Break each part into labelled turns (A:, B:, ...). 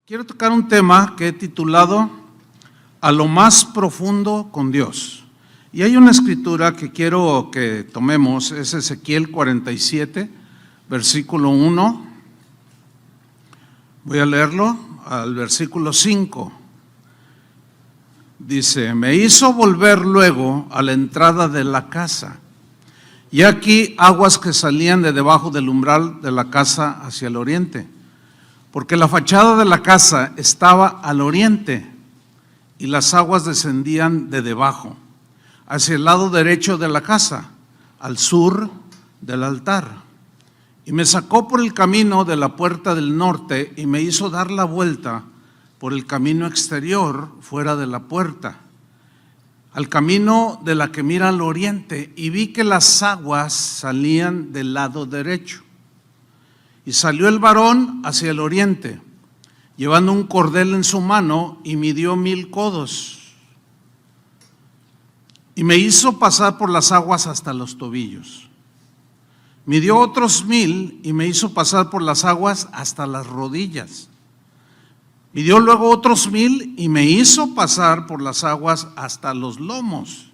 A: Quiero tocar un tema que he titulado A lo más profundo con Dios. Y hay una escritura que quiero que tomemos, es Ezequiel 47, versículo 1. Voy a leerlo al versículo 5. Dice: me hizo volver luego a la entrada de la casa, y aquí aguas que salían de debajo del umbral de la casa hacia el oriente, porque la fachada de la casa estaba al oriente, y las aguas descendían de debajo, hacia el lado derecho de la casa, al sur del altar. Y me sacó por el camino de la puerta del norte, y me hizo dar la vuelta por el camino exterior, fuera de la puerta, al camino de la que mira al oriente, y vi que las aguas salían del lado derecho. Y salió el varón hacia el oriente, llevando un cordel en su mano, y midió 1000 codos. Y me hizo pasar por las aguas hasta los tobillos. Midió otros 1000 y me hizo pasar por las aguas hasta las rodillas. Midió luego otros 1000 y me hizo pasar por las aguas hasta los lomos.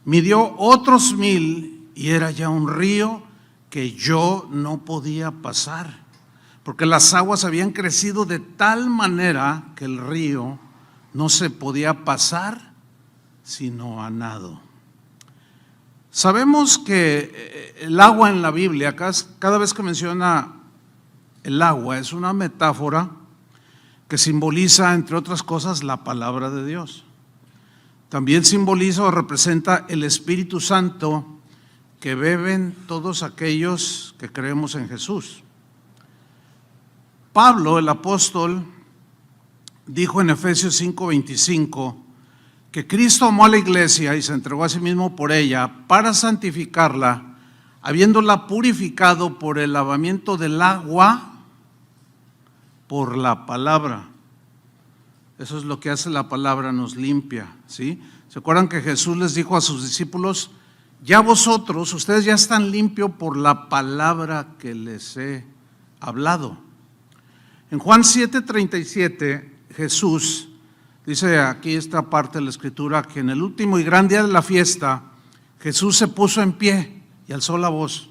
A: Midió otros 1000 y era ya un río que yo no podía pasar, porque las aguas habían crecido de tal manera que el río no se podía pasar sino a nado. Sabemos que el agua en la Biblia, cada vez que menciona el agua, es una metáfora que simboliza, entre otras cosas, la palabra de Dios. También simboliza o representa el Espíritu Santo que beben todos aquellos que creemos en Jesús. Pablo, el apóstol, dijo en Efesios 5:25 que Cristo amó a la iglesia y se entregó a sí mismo por ella para santificarla, habiéndola purificado por el lavamiento del agua por la palabra. Eso es lo que hace la palabra, nos limpia, ¿sí? ¿Se acuerdan que Jesús les dijo a sus discípulos: ya vosotros, ustedes ya están limpios por la palabra que les he hablado? En Juan 7:37, Jesús dice, aquí esta parte de la escritura, que en el último y gran día de la fiesta, Jesús se puso en pie y alzó la voz,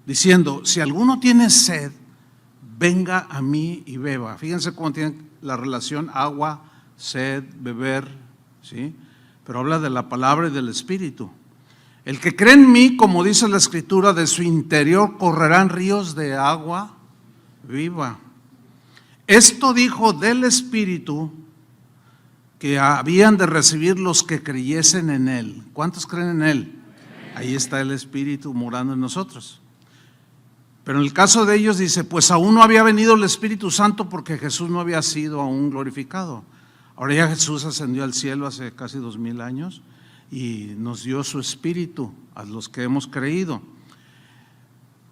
A: diciendo: si alguno tiene sed, venga a mí y beba. Fíjense cómo tiene la relación agua, sed, beber, ¿sí? Pero habla de la palabra y del Espíritu. El que cree en mí, como dice la escritura, de su interior correrán ríos de agua viva. Esto dijo del Espíritu que habían de recibir los que creyesen en Él. ¿Cuántos creen en Él? Ahí está el Espíritu morando en nosotros. Pero en el caso de ellos dice, pues aún no había venido el Espíritu Santo porque Jesús no había sido aún glorificado. Ahora ya Jesús ascendió al cielo hace casi 2000 años y nos dio su Espíritu a los que hemos creído.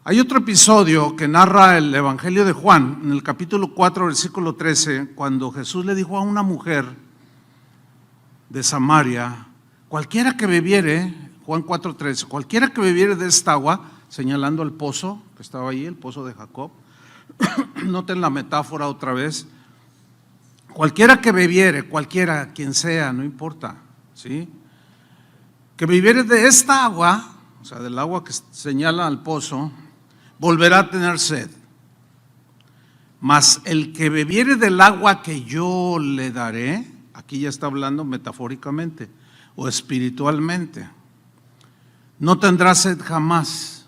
A: Hay otro episodio que narra el Evangelio de Juan, en el capítulo 4, versículo 13, cuando Jesús le dijo a una mujer de Samaria: cualquiera que bebiere, Juan 4:13, cualquiera que bebiere de esta agua, señalando el pozo que estaba ahí, el pozo de Jacob. Noten la metáfora otra vez. Cualquiera que bebiere, cualquiera, quien sea, no importa, ¿sí? Que bebiere de esta agua, o sea, del agua que señala al pozo, volverá a tener sed. Mas el que bebiere del agua que yo le daré, aquí ya está hablando metafóricamente o espiritualmente, no tendrá sed jamás,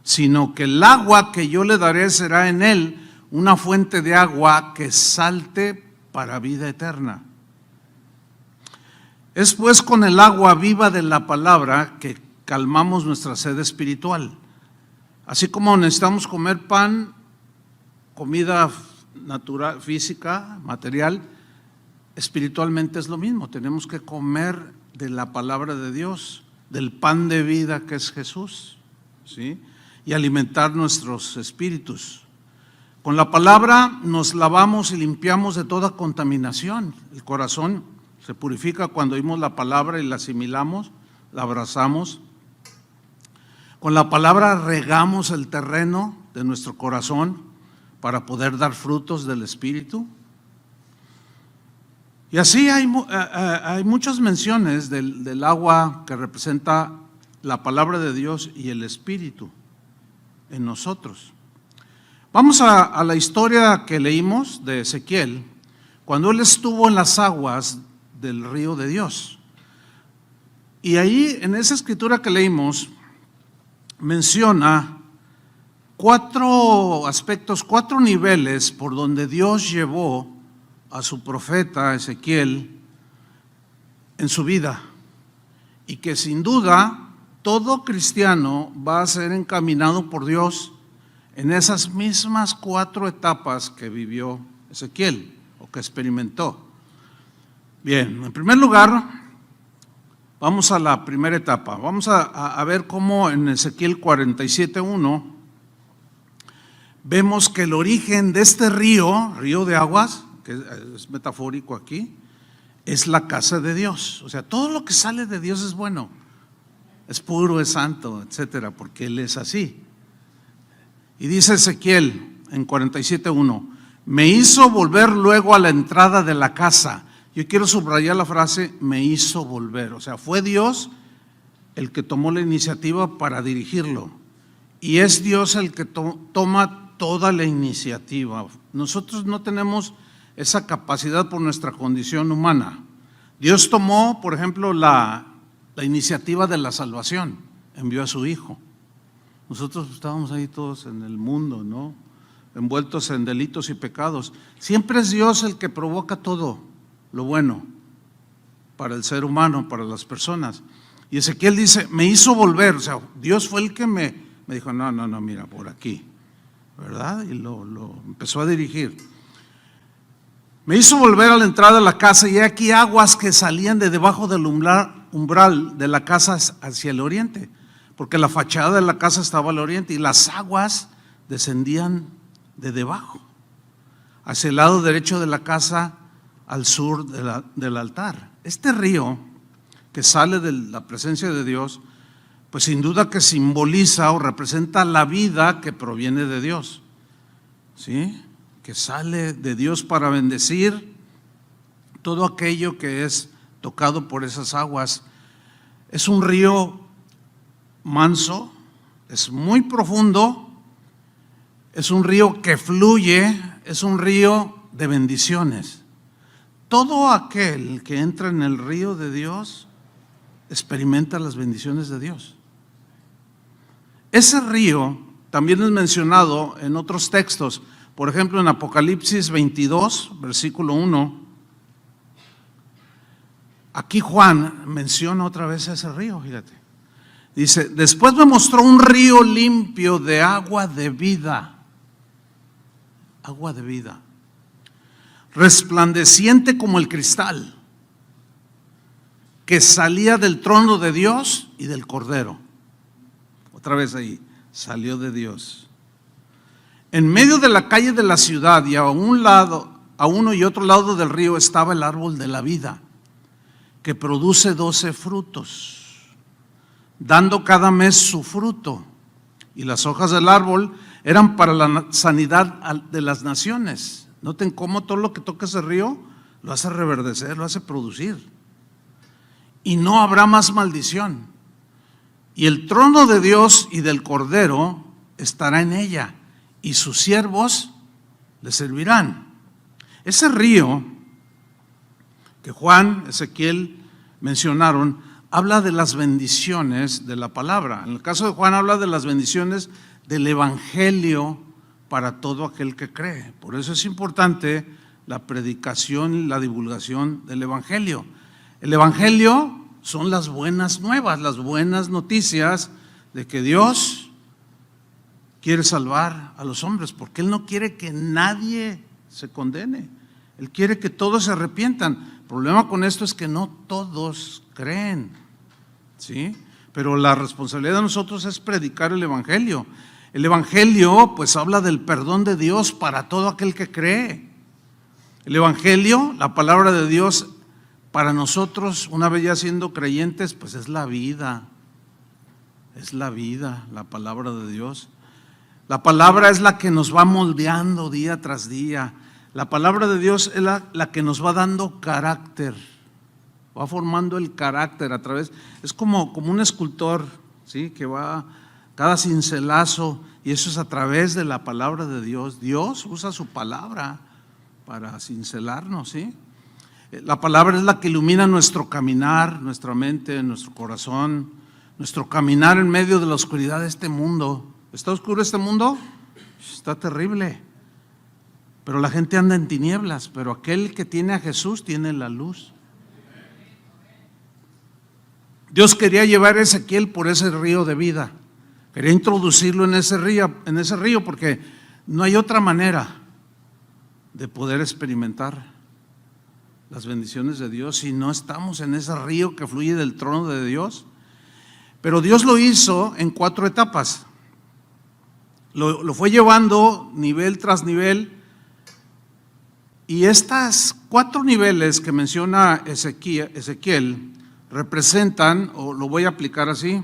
A: sino que el agua que yo le daré será en él una fuente de agua que salte para vida eterna. Es pues con el agua viva de la palabra que calmamos nuestra sed espiritual. Así como necesitamos comer pan, comida natural, física, material, espiritualmente es lo mismo. Tenemos que comer de la palabra de Dios, del pan de vida que es Jesús, ¿sí? Y alimentar nuestros espíritus. Con la palabra nos lavamos y limpiamos de toda contaminación. El corazón se purifica cuando oímos la palabra y la asimilamos, la abrazamos. Con la palabra regamos el terreno de nuestro corazón para poder dar frutos del Espíritu. Y así hay muchas menciones del agua que representa la palabra de Dios y el Espíritu en nosotros. Vamos a la historia que leímos de Ezequiel, cuando él estuvo en las aguas del río de Dios. Y ahí, en esa escritura que leímos, menciona 4 aspectos, 4 niveles por donde Dios llevó a su profeta Ezequiel en su vida, y que sin duda todo cristiano va a ser encaminado por Dios en esas mismas 4 etapas que vivió Ezequiel o que experimentó. Bien, en primer lugar, vamos a la primera etapa. Vamos a ver cómo en Ezequiel 47:1 vemos que el origen de este río de aguas, que es metafórico aquí, es la casa de Dios. O sea, todo lo que sale de Dios es bueno, es puro, es santo, etcétera, porque Él es así. Y dice Ezequiel en 47:1, me hizo volver luego a la entrada de la casa. Yo quiero subrayar la frase, me hizo volver. O sea, fue Dios el que tomó la iniciativa para dirigirlo. Y es Dios el que toma toda la iniciativa. Nosotros no tenemos esa capacidad por nuestra condición humana. Dios tomó, por ejemplo, la iniciativa de la salvación, envió a su Hijo. Nosotros estábamos ahí todos en el mundo, ¿no? Envueltos en delitos y pecados. Siempre es Dios el que provoca todo lo bueno para el ser humano, para las personas. Y Ezequiel dice, me hizo volver, o sea, Dios fue el que me dijo, no, mira, por aquí, ¿verdad? Y lo empezó a dirigir. Me hizo volver a la entrada de la casa y aquí aguas que salían de debajo del umbral de la casa hacia el oriente, porque la fachada de la casa estaba al oriente y las aguas descendían de debajo, hacia el lado derecho de la casa al sur del altar. Este río que sale de la presencia de Dios, pues sin duda que simboliza o representa la vida que proviene de Dios, ¿sí? Que sale de Dios para bendecir todo aquello que es tocado por esas aguas. Es un río manso, es muy profundo, es un río que fluye, es un río de bendiciones. Todo aquel que entra en el río de Dios experimenta las bendiciones de Dios. Ese río también es mencionado en otros textos. Por ejemplo, en Apocalipsis 22, versículo 1, aquí Juan menciona otra vez ese río, fíjate. Dice, después me mostró un río limpio de agua de vida, resplandeciente como el cristal, que salía del trono de Dios y del Cordero. Otra vez ahí, salió de Dios. En medio de la calle de la ciudad y a uno y otro lado del río estaba el árbol de la vida, que produce 12 frutos, dando cada mes su fruto. Y las hojas del árbol eran para la sanidad de las naciones. Noten cómo todo lo que toca ese río lo hace reverdecer, lo hace producir. Y no habrá más maldición. Y el trono de Dios y del Cordero estará en ella, y sus siervos le servirán. Ese río que Juan, Ezequiel mencionaron, habla de las bendiciones de la palabra. En el caso de Juan habla de las bendiciones del evangelio para todo aquel que cree. Por eso es importante la predicación y la divulgación del evangelio. El evangelio son las buenas nuevas, las buenas noticias de que Dios quiere salvar a los hombres, porque Él no quiere que nadie se condene. Él quiere que todos se arrepientan. El problema con esto es que no todos creen, ¿sí? Pero la responsabilidad de nosotros es predicar el evangelio. El evangelio pues habla del perdón de Dios para todo aquel que cree. El evangelio, la palabra de Dios para nosotros, una vez ya siendo creyentes, pues es la vida. Es la vida, la palabra de Dios. La palabra es la que nos va moldeando día tras día. La palabra de Dios es la que nos va dando carácter, va formando el carácter a través, es como un escultor, ¿sí? Que va cada cincelazo, y eso es a través de la palabra de Dios. Dios usa su palabra para cincelarnos, ¿sí? La palabra es la que ilumina nuestro caminar, nuestra mente, nuestro corazón, nuestro caminar en medio de la oscuridad de este mundo. ¿Está oscuro este mundo? Está terrible. Pero la gente anda en tinieblas, pero aquel que tiene a Jesús tiene la luz. Dios quería llevar a Ezequiel por ese río de vida. Quería introducirlo en ese río porque no hay otra manera de poder experimentar las bendiciones de Dios si no estamos en ese río que fluye del trono de Dios. Pero Dios lo hizo en 4 etapas. Lo fue llevando nivel tras nivel, y estas 4 niveles que menciona Ezequiel representan, o lo voy a aplicar así,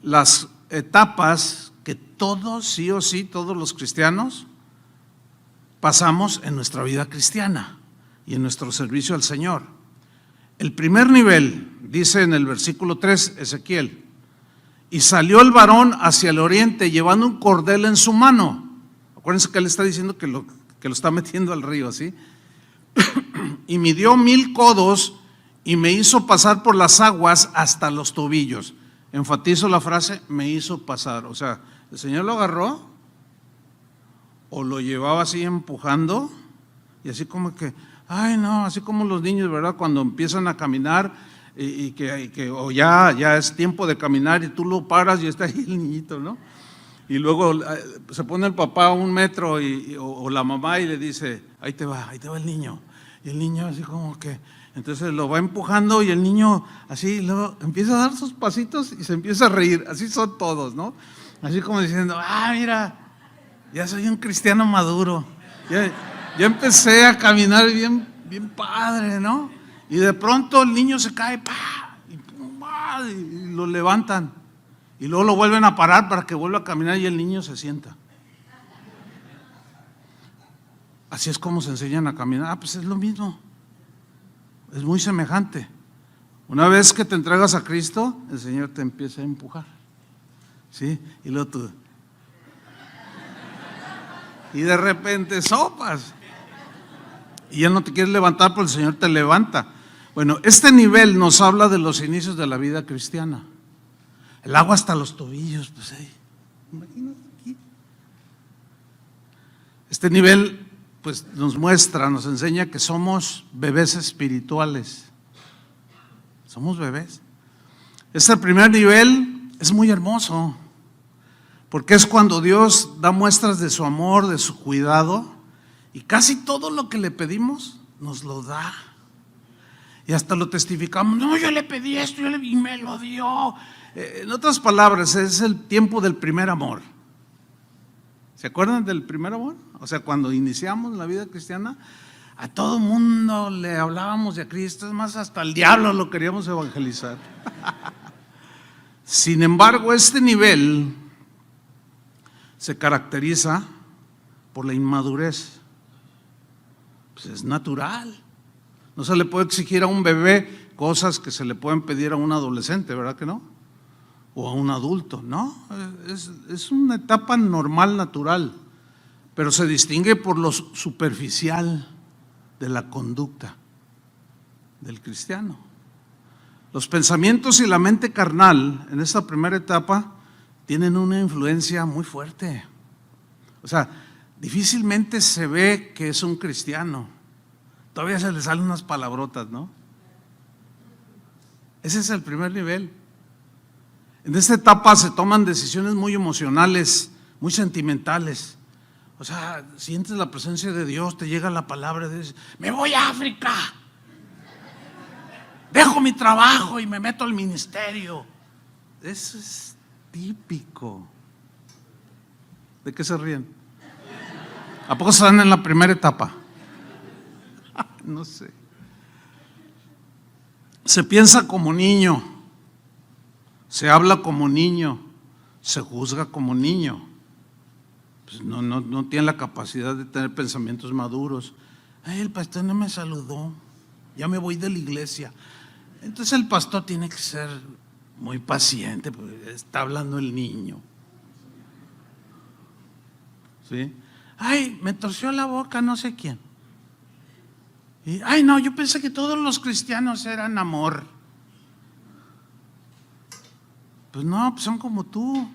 A: las etapas que todos, sí o sí, todos los cristianos pasamos en nuestra vida cristiana y en nuestro servicio al Señor. El primer nivel, dice en el versículo 3, Ezequiel: y salió el varón hacia el oriente llevando un cordel en su mano. Acuérdense que él está diciendo que lo está metiendo al río, ¿sí? Y midió 1000 codos y me hizo pasar por las aguas hasta los tobillos. Enfatizo la frase, me hizo pasar. O sea, el Señor lo agarró o lo llevaba así empujando, y así como que, ay no, así como los niños, ¿verdad? Cuando empiezan a caminar y que o ya es tiempo de caminar y tú lo paras y está ahí el niñito, ¿no? Y luego se pone el papá a 1 metro o la mamá y le dice, ahí te va el niño. Y el niño así como que, entonces lo va empujando y el niño así, luego empieza a dar sus pasitos y se empieza a reír. Así son todos, ¿no? Así como diciendo, mira, ya soy un cristiano maduro. Ya empecé a caminar bien padre, ¿no? Y de pronto el niño se cae, y lo levantan. Y luego lo vuelven a parar para que vuelva a caminar y el niño se sienta. Así es como se enseñan a caminar. Pues es lo mismo. Es muy semejante. Una vez que te entregas a Cristo, el Señor te empieza a empujar, ¿sí? Y luego tú. Y de repente sopas. Y ya no te quieres levantar, pero el Señor te levanta. Bueno, este nivel nos habla de los inicios de la vida cristiana. El agua hasta los tobillos, pues ahí, imagínate aquí. Este nivel pues nos enseña que somos bebés espirituales. Somos bebés. Este primer nivel es muy hermoso, porque es cuando Dios da muestras de su amor, de su cuidado, y casi todo lo que le pedimos nos lo da. Y hasta lo testificamos, no, yo le pedí esto y me lo dio. En otras palabras, es el tiempo del primer amor. ¿Se acuerdan del primer amor? O sea, cuando iniciamos la vida cristiana, a todo mundo le hablábamos de Cristo, es más, hasta el diablo lo queríamos evangelizar. Sin embargo, este nivel se caracteriza por la inmadurez. Pues es natural. No se le puede exigir a un bebé cosas que se le pueden pedir a un adolescente, ¿verdad que no? O a un adulto, ¿no? Es una etapa normal, natural, pero se distingue por lo superficial de la conducta del cristiano. Los pensamientos y la mente carnal en esta primera etapa tienen una influencia muy fuerte. O sea, difícilmente se ve que es un cristiano. Todavía se le salen unas palabrotas, ¿no? Ese es el primer nivel. En esta etapa se toman decisiones muy emocionales, muy sentimentales. O sea, sientes la presencia de Dios, te llega la palabra y dices, me voy a África, dejo mi trabajo y me meto al ministerio. Eso es típico. ¿De qué se ríen? ¿A poco están en la primera etapa? No sé. Se piensa como niño, se habla como niño, se juzga como niño. pues no tienen la capacidad de tener pensamientos maduros. Ay, el pastor no me saludó, ya me voy de la iglesia. Entonces el pastor tiene que ser muy paciente, porque está hablando el niño. ¿Sí? Ay, me torció la boca no sé quién. Y, ay, no, yo pensé que todos los cristianos eran amor. Pues no, pues son como tú.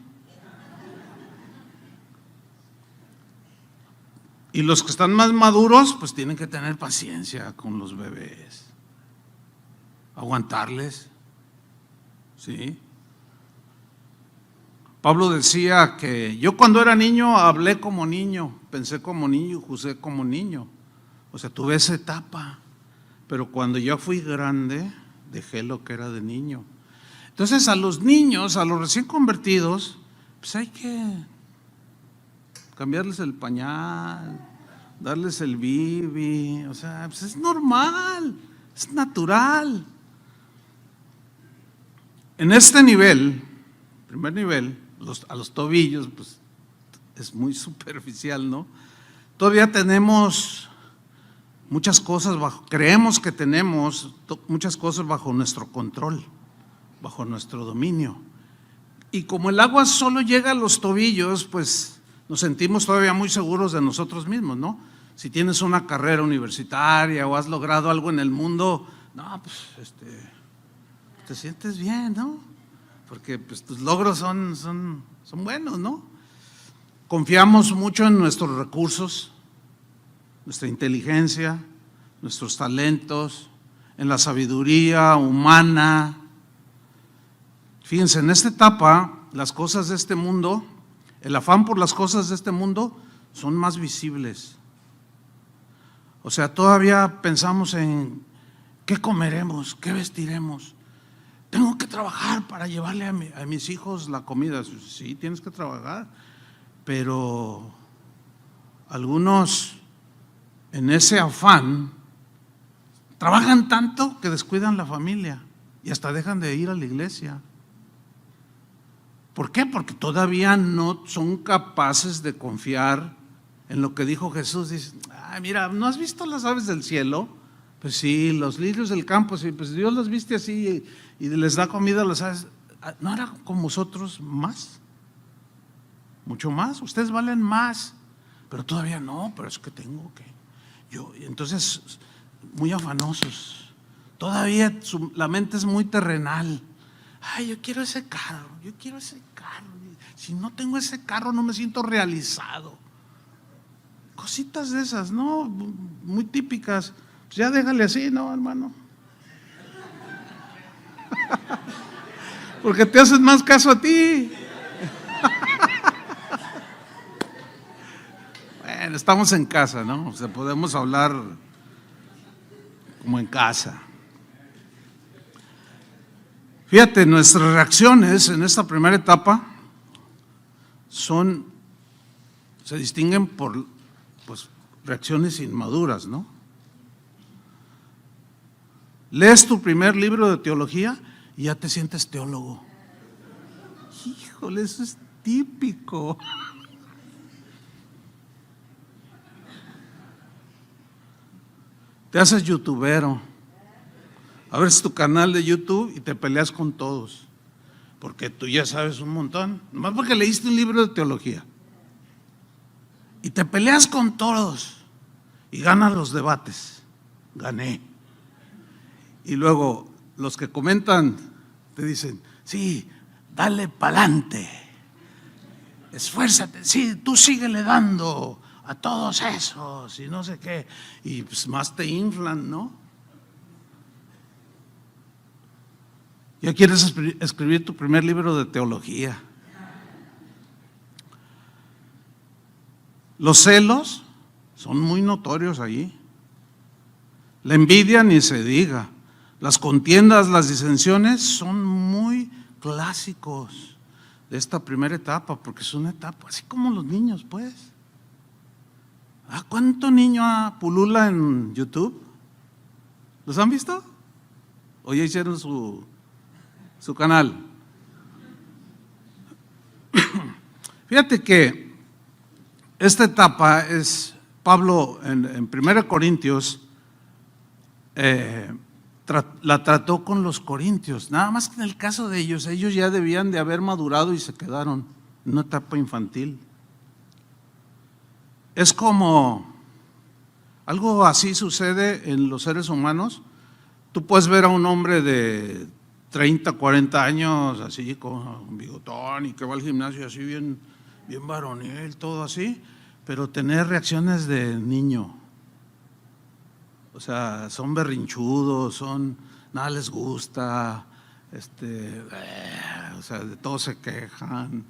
A: Y los que están más maduros, pues tienen que tener paciencia con los bebés. Aguantarles. ¿Sí? Pablo decía que yo cuando era niño hablé como niño, pensé como niño, juzgué como niño. O sea, tuve esa etapa. Pero cuando yo fui grande, dejé lo que era de niño. Entonces a los niños, a los recién convertidos, pues hay que cambiarles el pañal, darles el bibi, o sea, pues es normal, es natural. En este nivel, primer nivel, a los tobillos, pues es muy superficial, ¿no? Todavía tenemos muchas cosas creemos que tenemos muchas cosas bajo nuestro control, bajo nuestro dominio. Y como el agua solo llega a los tobillos, pues nos sentimos todavía muy seguros de nosotros mismos, ¿no? Si tienes una carrera universitaria o has logrado algo en el mundo, no, pues te sientes bien, ¿no? Porque pues tus logros son buenos, ¿no? Confiamos mucho en nuestros recursos, nuestra inteligencia, nuestros talentos, en la sabiduría humana. Fíjense, en esta etapa, las cosas de este mundo, el afán por las cosas de este mundo son más visibles. O sea, todavía pensamos en qué comeremos, qué vestiremos. Tengo que trabajar para llevarle a mis hijos la comida. Sí, tienes que trabajar, pero algunos en ese afán trabajan tanto que descuidan la familia y hasta dejan de ir a la iglesia. ¿Por qué? Porque todavía no son capaces de confiar en lo que dijo Jesús. Dicen, ay, mira, ¿no has visto las aves del cielo? Pues sí, los lirios del campo, sí, pues Dios los viste así y les da comida a las aves. ¿No era con vosotros más? Mucho más, ustedes valen más, pero todavía no, pero es que tengo que. Entonces, muy afanosos, todavía la mente es muy terrenal. Ay, yo quiero ese carro, si no tengo ese carro no me siento realizado. Cositas de esas, ¿no? Muy típicas. Pues ya déjale así, ¿no, hermano? Porque te hacen más caso a ti. Bueno, estamos en casa, ¿no? O sea, podemos hablar como en casa. Fíjate, nuestras reacciones en esta primera etapa se distinguen por reacciones inmaduras, ¿no? Lees tu primer libro de teología y ya te sientes teólogo. Híjole, eso es típico. Te haces youtubero, abres tu canal de YouTube y te peleas con todos, porque tú ya sabes un montón, nomás porque leíste un libro de teología. Y te peleas con todos y ganas los debates. Gané. Y luego los que comentan te dicen, sí, dale pa'lante, esfuérzate, sí, tú síguele dando a todos esos y no sé qué, y pues más te inflan, ¿no? Ya quieres escribir tu primer libro de teología. Los celos son muy notorios ahí. La envidia ni se diga. Las contiendas, las disensiones son muy clásicos de esta primera etapa, porque es una etapa, así como los niños, pues. ¿Cuánto niño pulula en YouTube? ¿Los han visto? ¿O ya hicieron su canal? Fíjate que Esta etapa es, Pablo en 1 Corintios, la trató con los corintios, nada más que en el caso de ellos ya debían de haber madurado y se quedaron en una etapa infantil. Es como, algo así sucede en los seres humanos. Tú puedes ver a un hombre de 30, 40 años, así con un bigotón y que va al gimnasio así bien varonil, todo así, pero tener reacciones de niño. O sea, son berrinchudos, nada les gusta, o sea, de todo se quejan.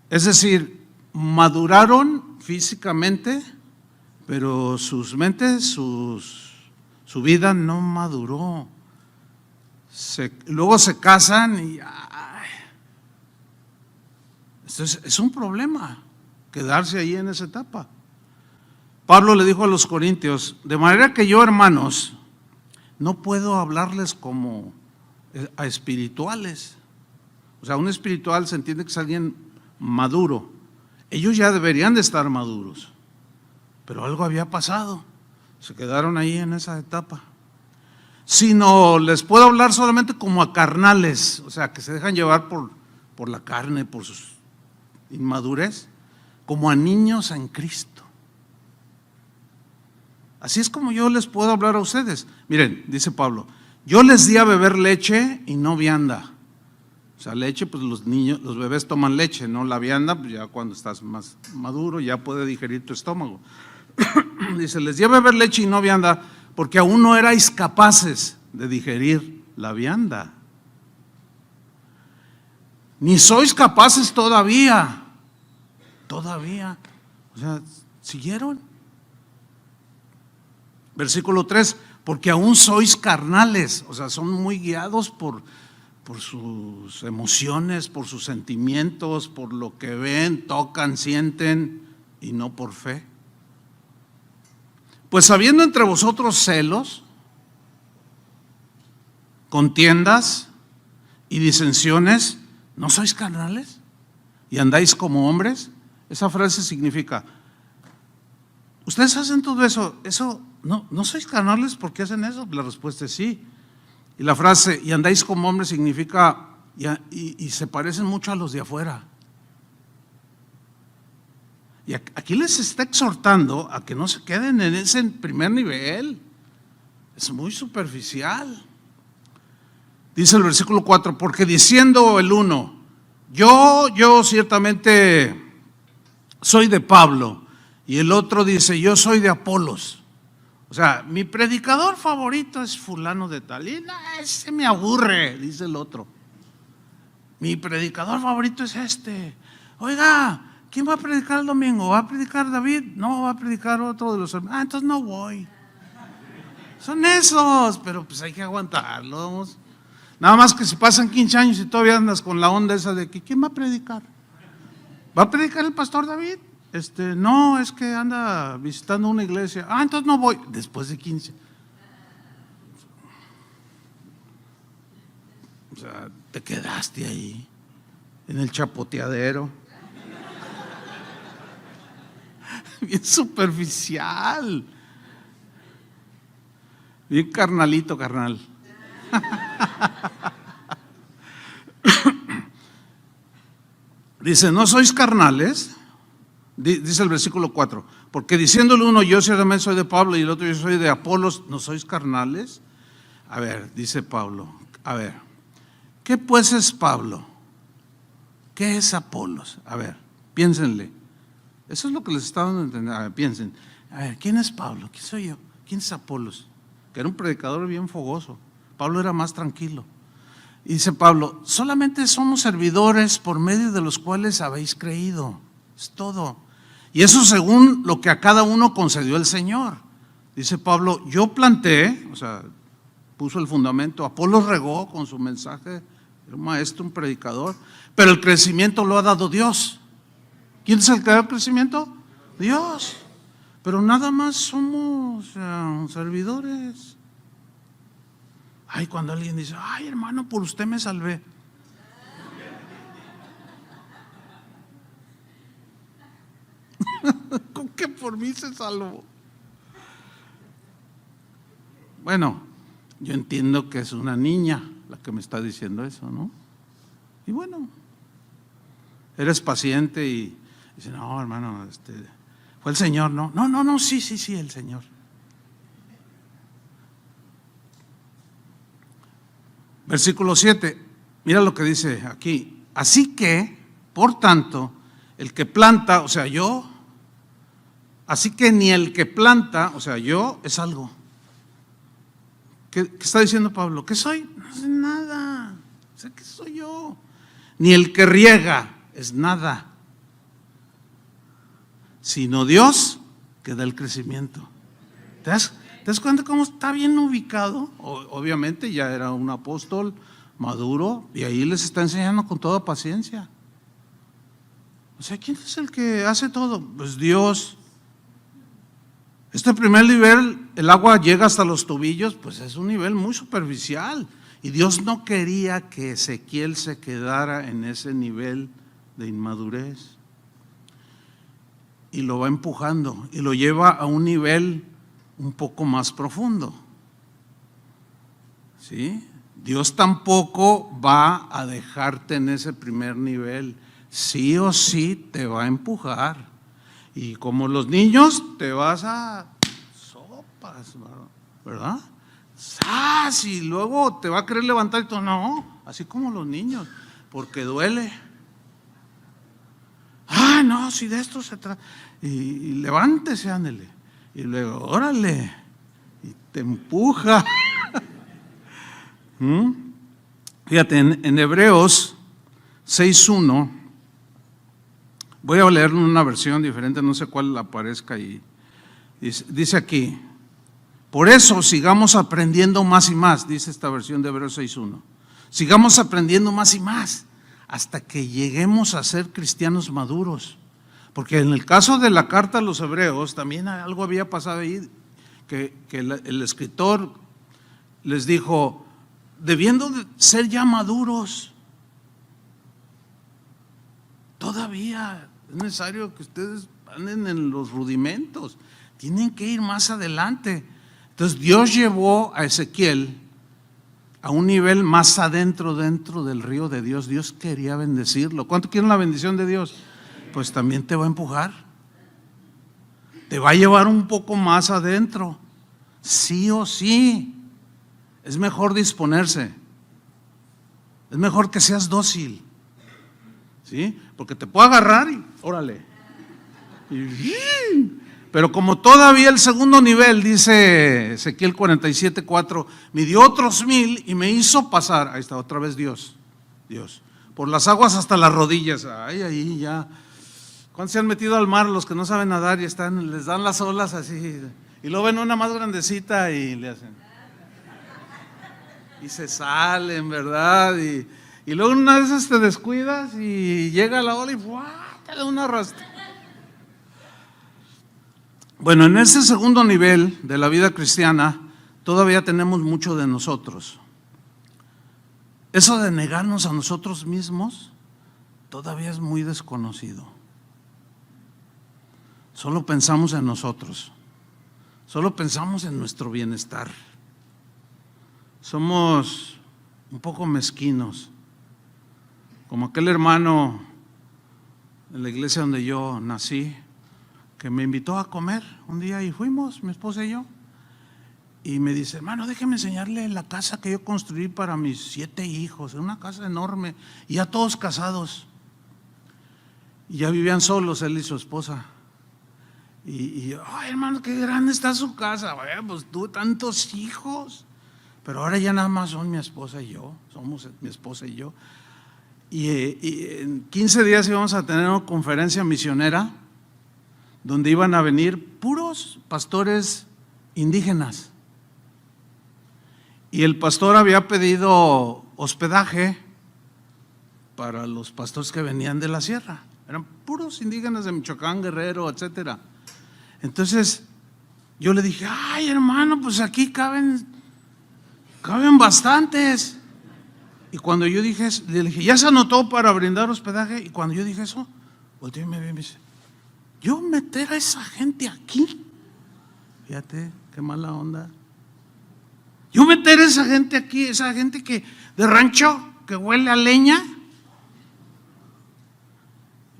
A: Es decir, maduraron físicamente, pero sus mentes, su vida no maduró. Luego se casan y es un problema quedarse ahí en esa etapa. Pablo le dijo a los corintios, de manera que yo, hermanos, no puedo hablarles como a espirituales. O sea, un espiritual se entiende que es alguien maduro. Ellos ya deberían de estar maduros, pero algo había pasado, se quedaron ahí en esa etapa. Sino les puedo hablar solamente como a carnales, o sea, que se dejan llevar por la carne, por sus inmadurez, como a niños en Cristo. Así es como yo les puedo hablar a ustedes. Miren, dice Pablo, yo les di a beber leche y no vianda. O sea, leche, pues los bebés toman leche, no la vianda, pues ya cuando estás más maduro ya puede digerir tu estómago. Dice, les di a beber leche y no vianda, porque aún no erais capaces de digerir la vianda. Ni sois capaces todavía. O sea, ¿siguieron? Versículo 3, porque aún sois carnales, o sea, son muy guiados por sus emociones, por sus sentimientos, por lo que ven, tocan, sienten, y no por fe. Pues habiendo entre vosotros celos, contiendas y disensiones, ¿no sois carnales? ¿Y andáis como hombres? Esa frase significa, ustedes hacen todo eso ¿no sois carnales porque hacen eso? La respuesta es sí. Y la frase, y andáis como hombres, significa, y se parecen mucho a los de afuera. Y aquí les está exhortando a que no se queden en ese primer nivel. Es muy superficial. Dice el versículo 4, porque diciendo el uno, yo ciertamente soy de Pablo, y el otro dice, yo soy de Apolos. O sea, mi predicador favorito es fulano de tal, y no, ese me aburre, dice el otro. Mi predicador favorito es este. Oiga, ¿quién va a predicar el domingo? ¿Va a predicar David? No, va a predicar otro de los hermanos. Entonces no voy. Son esos, pero pues hay que aguantarlos. Nada más que si pasan 15 años y todavía andas con la onda esa de que ¿quién va a predicar? ¿Va a predicar el pastor David? No, es que anda visitando una iglesia. Entonces no voy. Después de 15. O sea, te quedaste ahí, en el chapoteadero. Bien superficial. Bien carnalito, carnal. Dice, ¿no sois carnales? Dice el versículo 4, porque diciéndole uno, yo ciertamente soy de Pablo, y el otro, yo soy de Apolos, ¿no sois carnales? A ver, dice Pablo, a ver, ¿qué pues es Pablo? ¿Qué es Apolos? A ver, piénsenle. Eso es lo que les estaba dando a entender. A ver, piensen, a ver, ¿quién es Pablo? ¿Quién soy yo? ¿Quién es Apolos? Que era un predicador bien fogoso. Pablo era más tranquilo. Y dice Pablo, solamente somos servidores por medio de los cuales habéis creído. Es todo. Y eso según lo que a cada uno concedió el Señor. Dice Pablo, yo planté, o sea, puso el fundamento, Apolos regó con su mensaje, era un maestro, un predicador, pero el crecimiento lo ha dado Dios. ¿Quién es el que da el crecimiento? Dios. Pero nada más somos servidores. Ay, cuando alguien dice, ay hermano, por usted me salvé. que por mí se salvó. Bueno, yo entiendo que es una niña la que me está diciendo eso, ¿no? Y bueno, eres paciente y dice, no, hermano, fue el Señor, ¿no? No, sí, el Señor. Versículo 7, mira lo que dice aquí. Así que, por tanto, el que planta, o sea, yo, así que ni el que planta, o sea, yo, es algo. ¿Qué está diciendo Pablo? ¿Qué soy? No es nada. O sea, ¿qué soy yo? Ni el que riega es nada, sino Dios que da el crecimiento. ¿Te das cuenta cómo está bien ubicado? Obviamente ya era un apóstol maduro y ahí les está enseñando con toda paciencia. O sea, ¿quién es el que hace todo? Pues Dios. Este primer nivel, el agua llega hasta los tobillos, pues es un nivel muy superficial. Y Dios no quería que Ezequiel se quedara en ese nivel de inmadurez. Y lo va empujando y lo lleva a un nivel un poco más profundo. ¿Sí? Dios tampoco va a dejarte en ese primer nivel. Sí o sí te va a empujar. Y como los niños te vas a sopas, ¿verdad? ¡Sas! Y luego te va a querer levantar y todo. No, así como los niños, porque duele. No, si de esto se trata. Y levántese, ándele. Y luego, órale. Y te empuja. Fíjate, en Hebreos 6:1, voy a leer una versión diferente, no sé cuál aparezca ahí. Dice aquí, por eso sigamos aprendiendo más y más, dice esta versión de Hebreos 6:1. Sigamos aprendiendo más y más hasta que lleguemos a ser cristianos maduros. Porque en el caso de la carta a los Hebreos también algo había pasado ahí, que el escritor les dijo, debiendo de ser ya maduros, todavía es necesario que ustedes anden en los rudimentos, tienen que ir más adelante. Entonces Dios llevó a Ezequiel a un nivel más adentro, dentro del río de Dios. Dios quería bendecirlo. ¿Cuánto quieren la bendición de Dios? Pues también te va a empujar, te va a llevar un poco más adentro, sí o sí. Es mejor disponerse, es mejor que seas dócil, ¿sí? Porque te puede agarrar y órale. Pero como todavía el segundo nivel, dice Ezequiel 47:4, me dio otros 1000 y me hizo pasar, ahí está otra vez Dios, por las aguas hasta las rodillas. Ay, ahí ya. ¿Cuántos se han metido al mar los que no saben nadar y les dan las olas así? Y luego ven una más grandecita y le hacen. Y se salen, ¿verdad? Y luego una vez te descuidas y llega la ola y ¡buah! Te da una arrastra. Bueno, en ese segundo nivel de la vida cristiana todavía tenemos mucho de nosotros. Eso de negarnos a nosotros mismos todavía es muy desconocido. Solo pensamos en nosotros, solo pensamos en nuestro bienestar. Somos un poco mezquinos, como aquel hermano en la iglesia donde yo nací, que me invitó a comer un día y fuimos, mi esposa y yo, y me dice, hermano, déjeme enseñarle la casa que yo construí para mis 7 hijos, una casa enorme, y ya todos casados, y ya vivían solos él y su esposa. Y ay, hermano, qué grande está su casa. Pues tuve tantos hijos, pero ahora ya nada más son mi esposa y yo, somos mi esposa y yo. Y en 15 días íbamos a tener una conferencia misionera donde iban a venir puros pastores indígenas. Y el pastor había pedido hospedaje para los pastores que venían de la sierra. Eran puros indígenas de Michoacán, Guerrero, etcétera. Entonces yo le dije, ay, hermano, pues aquí caben bastantes. Y cuando yo dije eso, le dije, ¿ya se anotó para brindar hospedaje? Y cuando yo dije eso, volteó y me vio y me dice, yo meter a esa gente aquí. Fíjate, qué mala onda. Yo meter a esa gente aquí, esa gente que de rancho, que huele a leña.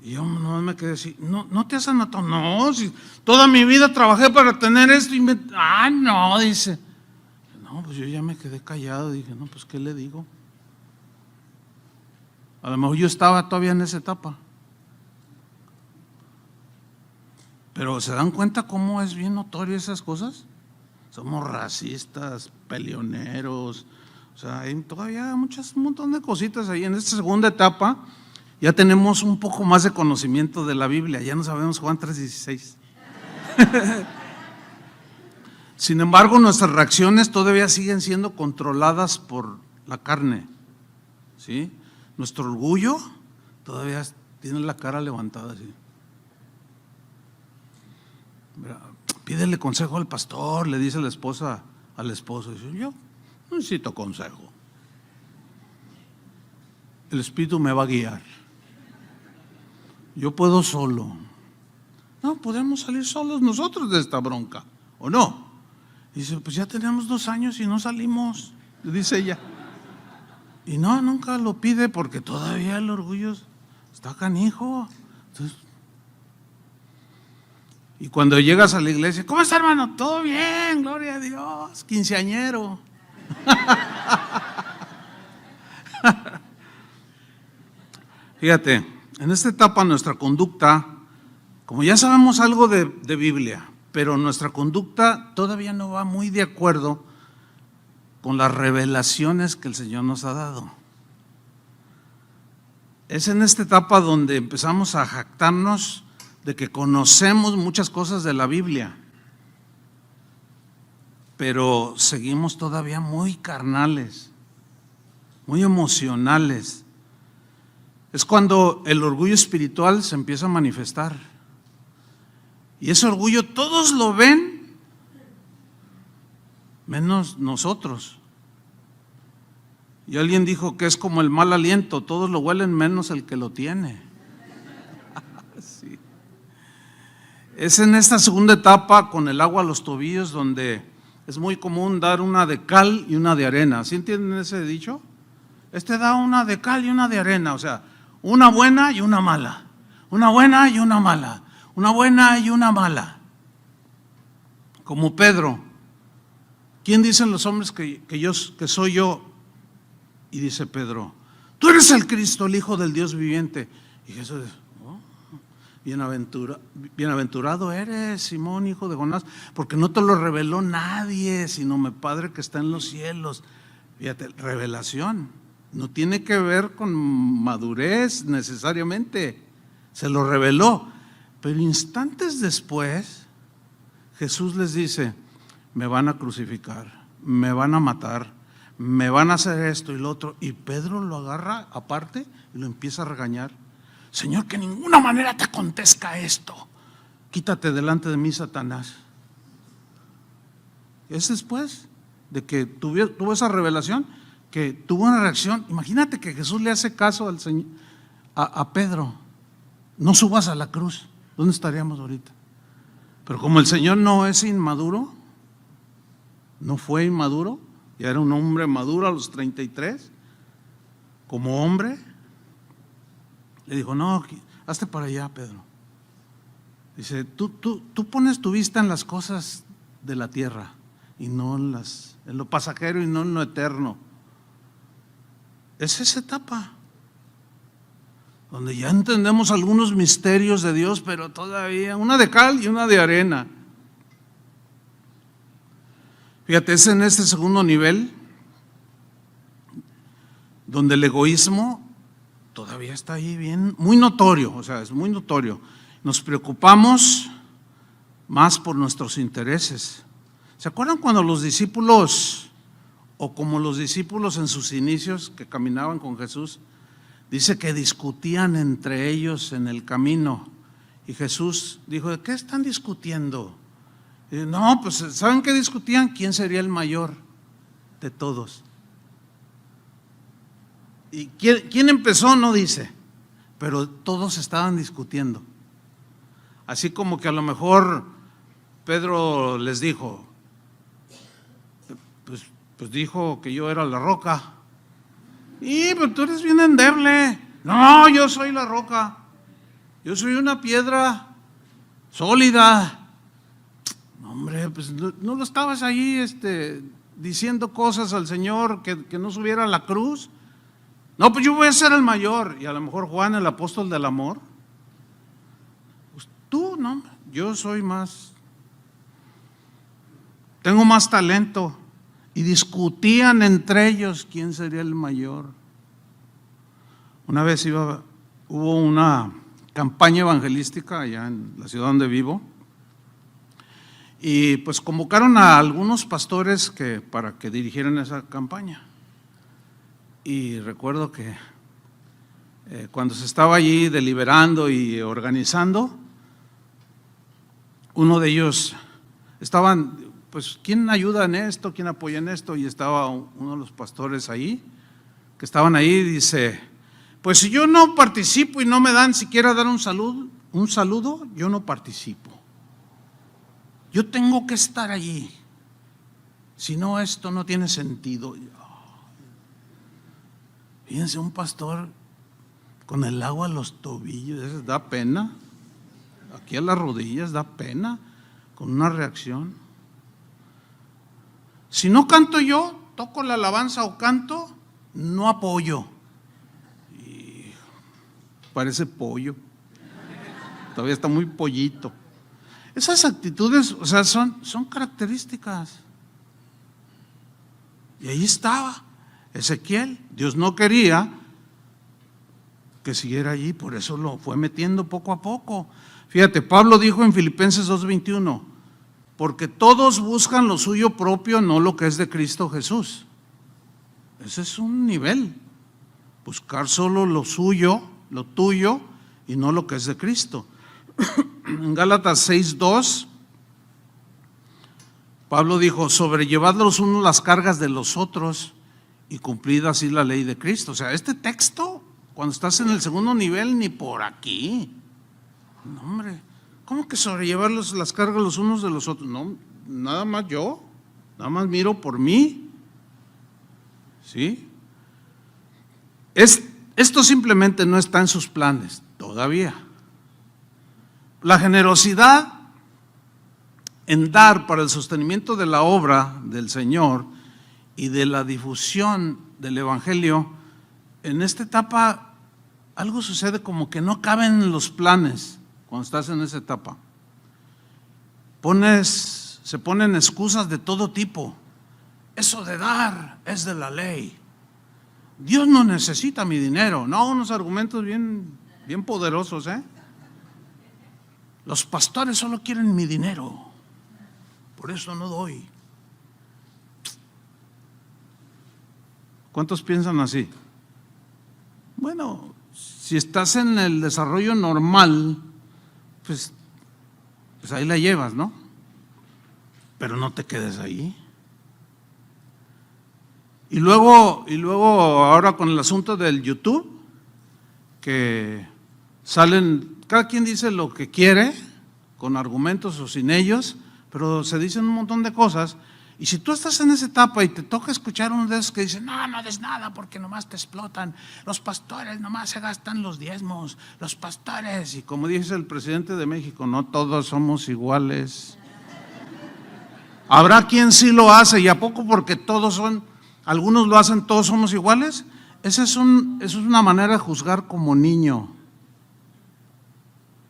A: Y yo no me quedé así, no te has anotado. No, si toda mi vida trabajé para tener esto y no, dice. No, pues yo ya me quedé callado, dije, no, pues ¿qué le digo? A lo mejor yo estaba todavía en esa etapa. Pero ¿se dan cuenta cómo es bien notorio esas cosas? Somos racistas, peleoneros, o sea, hay todavía un montón de cositas ahí. En esta segunda etapa ya tenemos un poco más de conocimiento de la Biblia, ya no sabemos Juan 3:16. Sin embargo, nuestras reacciones todavía siguen siendo controladas por la carne, ¿sí? Nuestro orgullo todavía tiene la cara levantada así. Pídele consejo al pastor, le dice la esposa al esposo. Dice, yo no necesito consejo. El Espíritu me va a guiar. Yo puedo solo. No, podemos salir solos nosotros de esta bronca, ¿o no? Dice, pues ya tenemos 2 años y no salimos, dice ella. Y no, nunca lo pide porque todavía el orgullo está canijo. Entonces, y cuando llegas a la iglesia, ¿cómo está, hermano? Todo bien, gloria a Dios, quinceañero. Fíjate, en esta etapa nuestra conducta, como ya sabemos algo de Biblia, pero nuestra conducta todavía no va muy de acuerdo con las revelaciones que el Señor nos ha dado. Es en esta etapa donde empezamos a jactarnos de que conocemos muchas cosas de la Biblia, pero seguimos todavía muy carnales, muy emocionales. Es cuando el orgullo espiritual se empieza a manifestar. Y ese orgullo todos lo ven, menos nosotros. Y alguien dijo que es como el mal aliento, todos lo huelen menos el que lo tiene. Sí. Es en esta segunda etapa, con el agua a los tobillos, donde es muy común dar una de cal y una de arena. ¿Sí entienden ese dicho? Este da una de cal y una de arena, o sea, una buena y una mala, una buena y una mala, una buena y una mala. Como Pedro. ¿Quién dicen los hombres que soy yo? Y dice Pedro, tú eres el Cristo, el Hijo del Dios viviente. Y Jesús dice, bienaventurado eres, Simón, hijo de Jonás, porque no te lo reveló nadie, sino mi Padre que está en los cielos. Fíjate, revelación no tiene que ver con madurez necesariamente, se lo reveló. Pero instantes después, Jesús les dice, me van a crucificar, me van a matar, me van a hacer esto y lo otro. Y Pedro lo agarra aparte y lo empieza a regañar. Señor, que de ninguna manera te acontezca esto. Quítate delante de mí, Satanás. Es después de que tuvo esa revelación, que tuvo una reacción. Imagínate que Jesús le hace caso al Señor, a Pedro. No subas a la cruz. ¿Dónde estaríamos ahorita? Pero como el Señor no es inmaduro, no fue inmaduro, ya era un hombre maduro a los 33, como hombre, le dijo, no, hazte para allá, Pedro. Dice, tú pones tu vista en las cosas de la tierra y no en lo pasajero y no en lo eterno. Es esa etapa donde ya entendemos algunos misterios de Dios, pero todavía una de cal y una de arena. Fíjate, es en este segundo nivel donde el egoísmo todavía está ahí bien, muy notorio, o sea, es muy notorio. Nos preocupamos más por nuestros intereses. ¿Se acuerdan cuando los discípulos, o como los discípulos en sus inicios que caminaban con Jesús, dice que discutían entre ellos en el camino? Y Jesús dijo, ¿de qué están discutiendo? Y no, pues ¿saben qué discutían? ¿Quién sería el mayor de todos? ¿Y quién empezó? No dice, pero todos estaban discutiendo. Así como que a lo mejor Pedro les dijo, pues dijo que yo era la roca. Y pero tú eres bien endeble. No, yo soy la roca. Yo soy una piedra sólida. No, hombre, pues no lo estabas ahí diciendo cosas al Señor que no subiera a la cruz. No, pues yo voy a ser el mayor. Y a lo mejor Juan, el apóstol del amor. Pues tú, no, yo soy más. Tengo más talento. Y discutían entre ellos quién sería el mayor. Una vez hubo una campaña evangelística allá en la ciudad donde vivo. Y pues convocaron a algunos pastores para que dirigieran esa campaña. Y recuerdo que cuando se estaba allí deliberando y organizando, uno de ellos pues, ¿quién ayuda en esto? ¿Quién apoya en esto? Y estaba uno de los pastores ahí, que estaban ahí, dice, pues si yo no participo y no me dan siquiera dar un saludo, yo no participo. Yo tengo que estar allí. Si no, esto no tiene sentido. Fíjense, un pastor con el agua a los tobillos, da pena. Aquí a las rodillas da pena, con una reacción. Si no canto yo, toco la alabanza o canto, no apoyo. Y parece pollo. Todavía está muy pollito. Esas actitudes, o sea, son características. Y ahí estaba Ezequiel. Dios no quería que siguiera allí, por eso lo fue metiendo poco a poco. Fíjate, Pablo dijo en Filipenses 2:21, porque todos buscan lo suyo propio, no lo que es de Cristo Jesús. Ese es un nivel, buscar solo lo suyo, lo tuyo, y no lo que es de Cristo. En Gálatas 6:2, Pablo dijo, sobrellevad los unos las cargas de los otros y cumplid así la ley de Cristo. O sea, este texto, cuando estás en el segundo nivel, ni por aquí. No, hombre, ¿cómo que sobrellevar las cargas los unos de los otros? No, nada más yo, nada más miro por mí. ¿Sí? Esto simplemente no está en sus planes todavía. La generosidad en dar para el sostenimiento de la obra del Señor y de la difusión del Evangelio, en esta etapa algo sucede como que no caben en los planes cuando estás en esa etapa. Se ponen excusas de todo tipo. Eso de dar es de la ley. Dios no necesita mi dinero. No, unos argumentos bien poderosos, ¿eh? Los pastores solo quieren mi dinero, por eso no doy. ¿Cuántos piensan así? Bueno, si estás en el desarrollo normal, pues ahí la llevas, ¿no? Pero no te quedes ahí. Y luego ahora con el asunto del YouTube, que salen, cada quien dice lo que quiere, con argumentos o sin ellos, pero se dicen un montón de cosas. Y si tú estás en esa etapa y te toca escuchar uno de esos que dicen, no des nada porque nomás te explotan, los pastores nomás se gastan los diezmos, los pastores, y como dice el presidente de México, no todos somos iguales. Habrá quien sí lo hace, y a poco porque algunos lo hacen, todos somos iguales. Esa es una manera de juzgar como niño.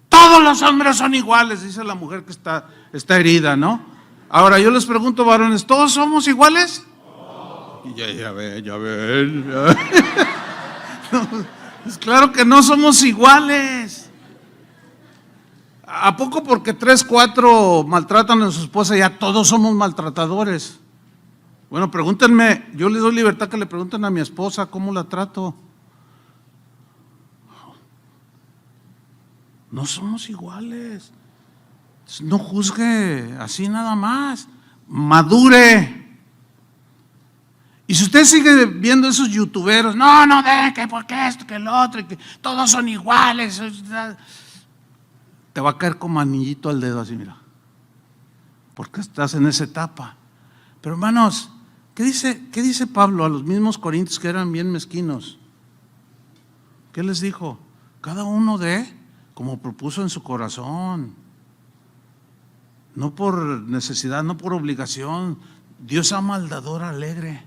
A: Todos los hombres son iguales, dice la mujer que está herida, ¿no? Ahora yo les pregunto, varones, ¿todos somos iguales? Ya ven. Pues claro que no somos iguales. ¿A poco porque 3, 4 maltratan a su esposa ya todos somos maltratadores? Bueno, pregúntenme, yo les doy libertad que le pregunten a mi esposa cómo la trato. No somos iguales. No juzgue así nada más. Madure. Y si usted sigue viendo esos youtuberos, que porque esto, que el otro, que todos son iguales, te va a caer como anillito al dedo así, mira, porque estás en esa etapa. Pero hermanos, ¿qué dice Pablo a los mismos corintios que eran bien mezquinos? ¿Qué les dijo? Cada uno dé como propuso en su corazón, no por necesidad, no por obligación. Dios ama al dador alegre.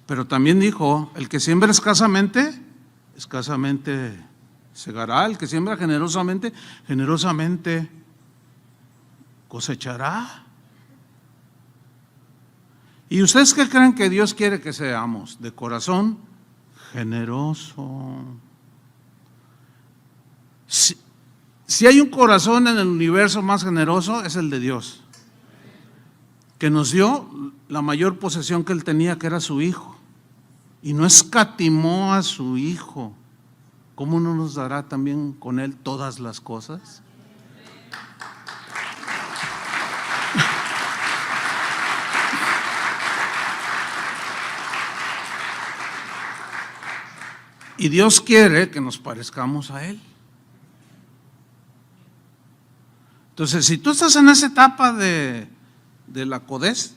A: Pero también dijo, el que siembra escasamente, escasamente segará. El que siembra generosamente, generosamente cosechará. ¿Y ustedes qué creen que Dios quiere que seamos? De corazón generoso. Si hay un corazón en el universo más generoso, es el de Dios, que nos dio la mayor posesión que Él tenía, que era su Hijo, y no escatimó a su Hijo. ¿Cómo no nos dará también con Él todas las cosas? Y Dios quiere que nos parezcamos a Él. Entonces, si tú estás en esa etapa de la codez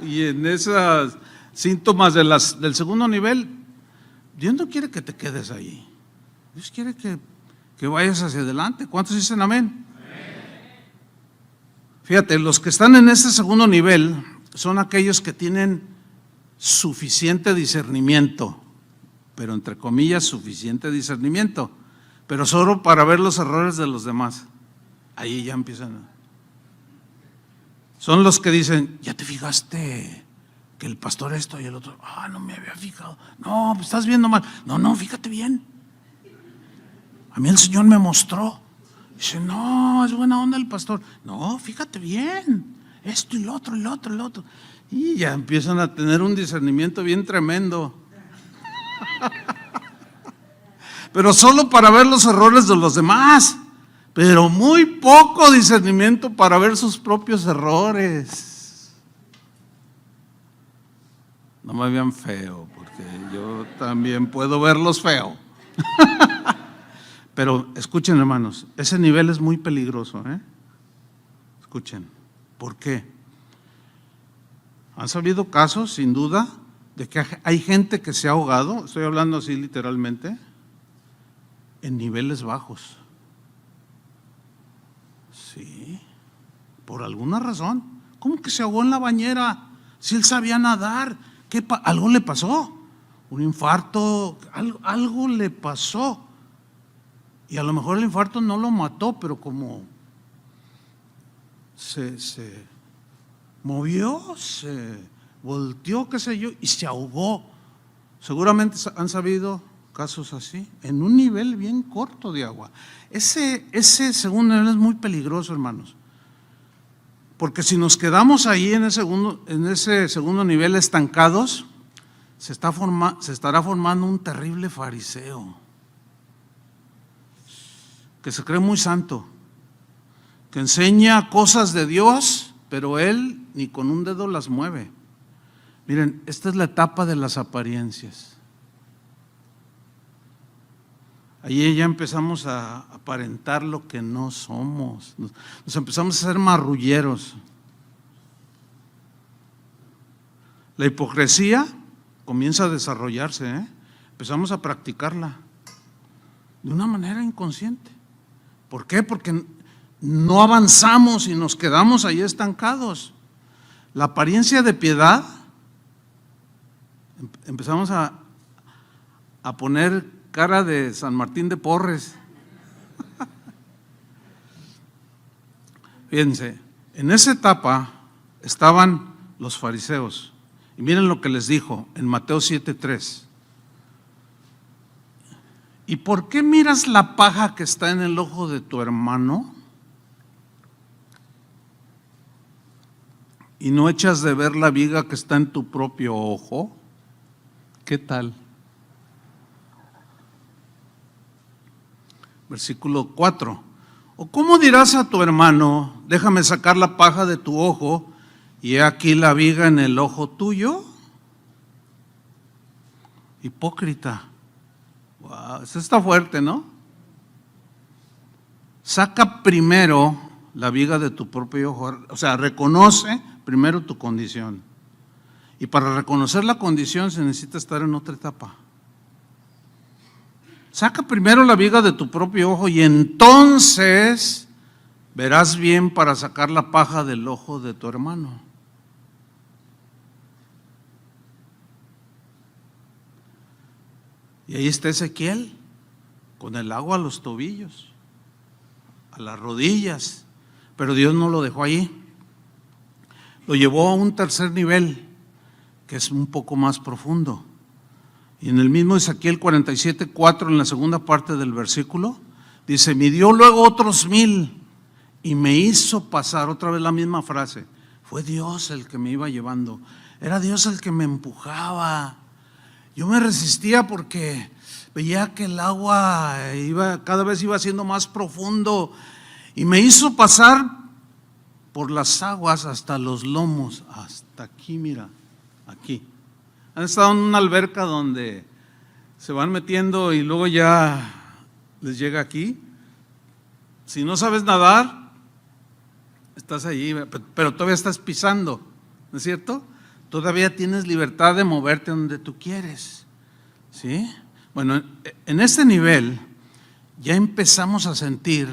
A: y en esos síntomas del segundo nivel, Dios no quiere que te quedes ahí. Dios quiere que vayas hacia adelante. ¿Cuántos dicen amén? Fíjate, los que están en este segundo nivel son aquellos que tienen suficiente discernimiento, pero entre comillas suficiente discernimiento, pero solo para ver los errores de los demás. Ahí ya empiezan. Son los que dicen, ¿ya te fijaste que el pastor esto y el otro? No me había fijado. No, pues estás viendo mal. No, fíjate bien. A mí el Señor me mostró. Dice, no, es buena onda el pastor. No, fíjate bien. Esto y lo otro, y lo otro, y lo otro. Y ya empiezan a tener un discernimiento bien tremendo. Pero solo para ver los errores de los demás, pero muy poco discernimiento para ver sus propios errores. No me vean feo, porque yo también puedo verlos feo. Pero escuchen, hermanos, ese nivel es muy peligroso, ¿eh? Escuchen, ¿por qué? Han salido casos, sin duda, de que hay gente que se ha ahogado, estoy hablando así literalmente, en niveles bajos. Sí, por alguna razón. ¿Cómo que se ahogó en la bañera? Si él sabía nadar, algo le pasó, un infarto, algo le pasó. Y a lo mejor el infarto no lo mató, pero como se movió, se volteó, qué sé yo, y se ahogó. Seguramente han sabido casos así, en un nivel bien corto de agua. Ese segundo nivel es muy peligroso, hermanos, porque si nos quedamos ahí en ese segundo nivel estancados, se estará formando un terrible fariseo que se cree muy santo, que enseña cosas de Dios, pero él ni con un dedo las mueve. Miren, esta es la etapa de las apariencias. Ahí ya empezamos a aparentar lo que no somos. Nos empezamos a ser marrulleros. La hipocresía comienza a desarrollarse, ¿eh? Empezamos a practicarla de una manera inconsciente. ¿Por qué? Porque no avanzamos y nos quedamos ahí estancados. La apariencia de piedad, empezamos a poner cara de San Martín de Porres. Fíjense, en esa etapa estaban los fariseos. Y miren lo que les dijo en Mateo 7:3. ¿Y por qué miras la paja que está en el ojo de tu hermano y no echas de ver la viga que está en tu propio ojo? ¿Qué tal? Versículo 4. ¿O cómo dirás a tu hermano, déjame sacar la paja de tu ojo y he aquí la viga en el ojo tuyo? Hipócrita. Wow, eso está fuerte, ¿no? saca primero la viga de tu propio ojo, o sea, reconoce primero tu condición. Y para reconocer la condición se necesita estar en otra etapa. Saca primero la viga de tu propio ojo y entonces verás bien para sacar la paja del ojo de tu hermano. Y ahí está Ezequiel, con el agua a los tobillos, a las rodillas, pero Dios no lo dejó ahí. Lo llevó a un tercer nivel, que es un poco más profundo. Y en el mismo Ezequiel 47:4, en la segunda parte del versículo, dice: midió luego otros 1000 y me hizo pasar. Otra vez la misma frase. Fue Dios el que me iba llevando. Era Dios el que me empujaba. Yo me resistía porque veía que el agua cada vez iba siendo más profundo. Y me hizo pasar por las aguas hasta los lomos. Hasta aquí, mira, aquí. Han estado en una alberca donde se van metiendo y luego ya les llega aquí. Si no sabes nadar, estás allí, pero todavía estás pisando, ¿no es cierto? Todavía tienes libertad de moverte donde tú quieres, ¿sí? Bueno, en este nivel ya empezamos a sentir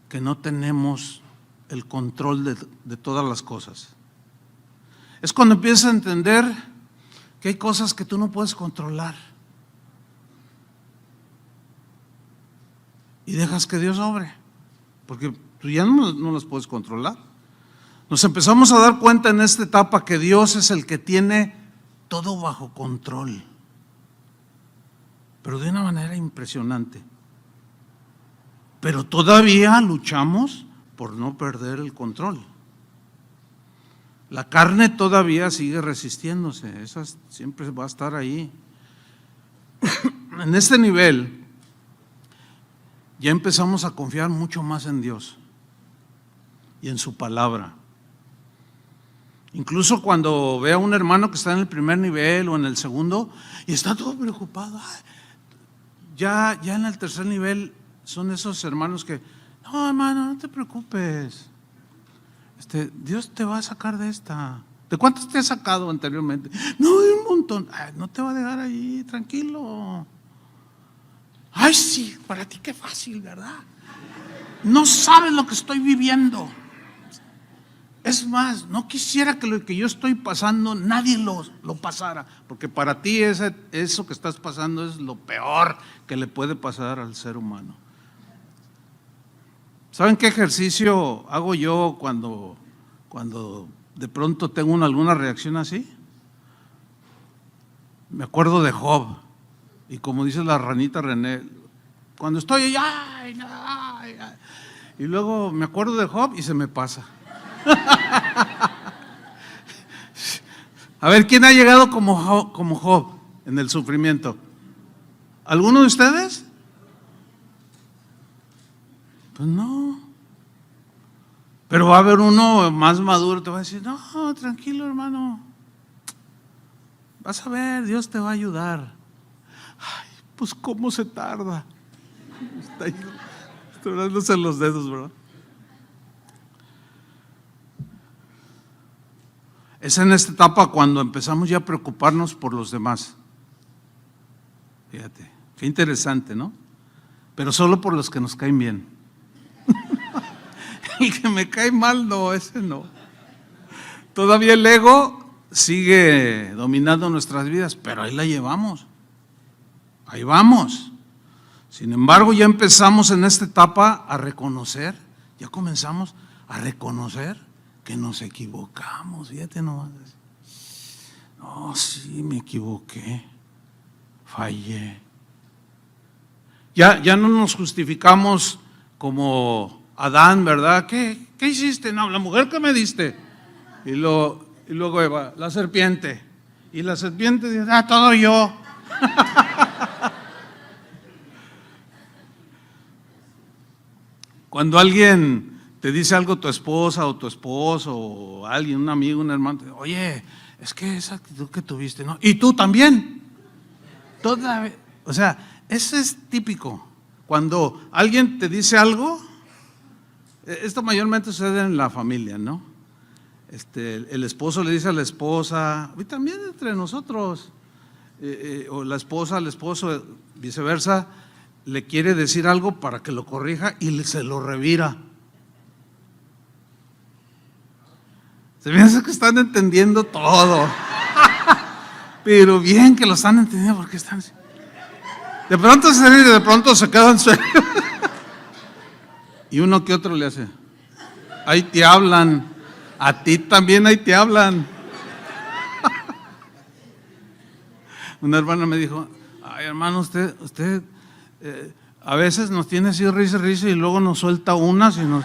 A: que no tenemos el control de todas las cosas. Es cuando empiezas a entender que hay cosas que tú no puedes controlar y dejas que Dios obre, porque tú ya no las puedes controlar. Nos empezamos a dar cuenta en esta etapa que Dios es el que tiene todo bajo control, pero de una manera impresionante. Pero todavía luchamos por no perder el control. La carne todavía sigue resistiéndose, esa siempre va a estar ahí. En este nivel ya empezamos a confiar mucho más en Dios y en su palabra. Incluso cuando ve a un hermano que está en el primer nivel o en el segundo y está todo preocupado, ya en el tercer nivel son esos hermanos que, no, hermano, no te preocupes. Dios te va a sacar de esta. ¿De cuántos te ha sacado anteriormente? No, de un montón. No te va a dejar ahí, tranquilo. Ay, sí, para ti qué fácil, ¿verdad? No sabes lo que estoy viviendo. Es más, no quisiera que lo que yo estoy pasando nadie lo pasara, porque para ti eso que estás pasando es lo peor que le puede pasar al ser humano. ¿Saben qué ejercicio hago yo cuando de pronto tengo alguna reacción así? Me acuerdo de Job, y como dice la ranita René, cuando estoy ay, y luego me acuerdo de Job y se me pasa. A ver, ¿quién ha llegado como Job en el sufrimiento? ¿Alguno de ustedes? Pues no. Pero va a haber uno más maduro, te va a decir, no, tranquilo hermano, vas a ver, Dios te va a ayudar. Ay, pues cómo se tarda. Está dándose los dedos, ¿verdad? Es en esta etapa cuando empezamos ya a preocuparnos por los demás. Fíjate, qué interesante, ¿no? Pero solo por los que nos caen bien. El que me cae mal, no, ese no. Todavía el ego sigue dominando nuestras vidas, pero ahí la llevamos. Ahí vamos. Sin embargo, ya empezamos en esta etapa a reconocer, ya comenzamos a reconocer que nos equivocamos. Fíjate nomás. No, sí, me equivoqué, fallé. Ya no nos justificamos como Adán, ¿verdad? ¿Qué hiciste? No, la mujer que me diste. Y luego Eva, la serpiente. Y la serpiente dice, todo yo. Cuando alguien te dice algo, tu esposa o tu esposo o alguien, un amigo, un hermano, te dice, oye, es que esa actitud que tuviste, ¿no? Y tú también. O sea, eso es típico. Cuando alguien te dice algo Esto mayormente sucede en la familia, ¿no? El esposo le dice a la esposa, y también entre nosotros, o la esposa al esposo, viceversa, le quiere decir algo para que lo corrija y se lo revira. Se me hace que están entendiendo todo. Pero bien que lo están entendiendo, porque están así. De pronto se ríe, de pronto se quedan sueltos. Y uno que otro le hace, ahí te hablan, a ti también ahí te hablan. Una hermana me dijo, ay hermano, usted a veces nos tiene así risa y luego nos suelta unas y nos...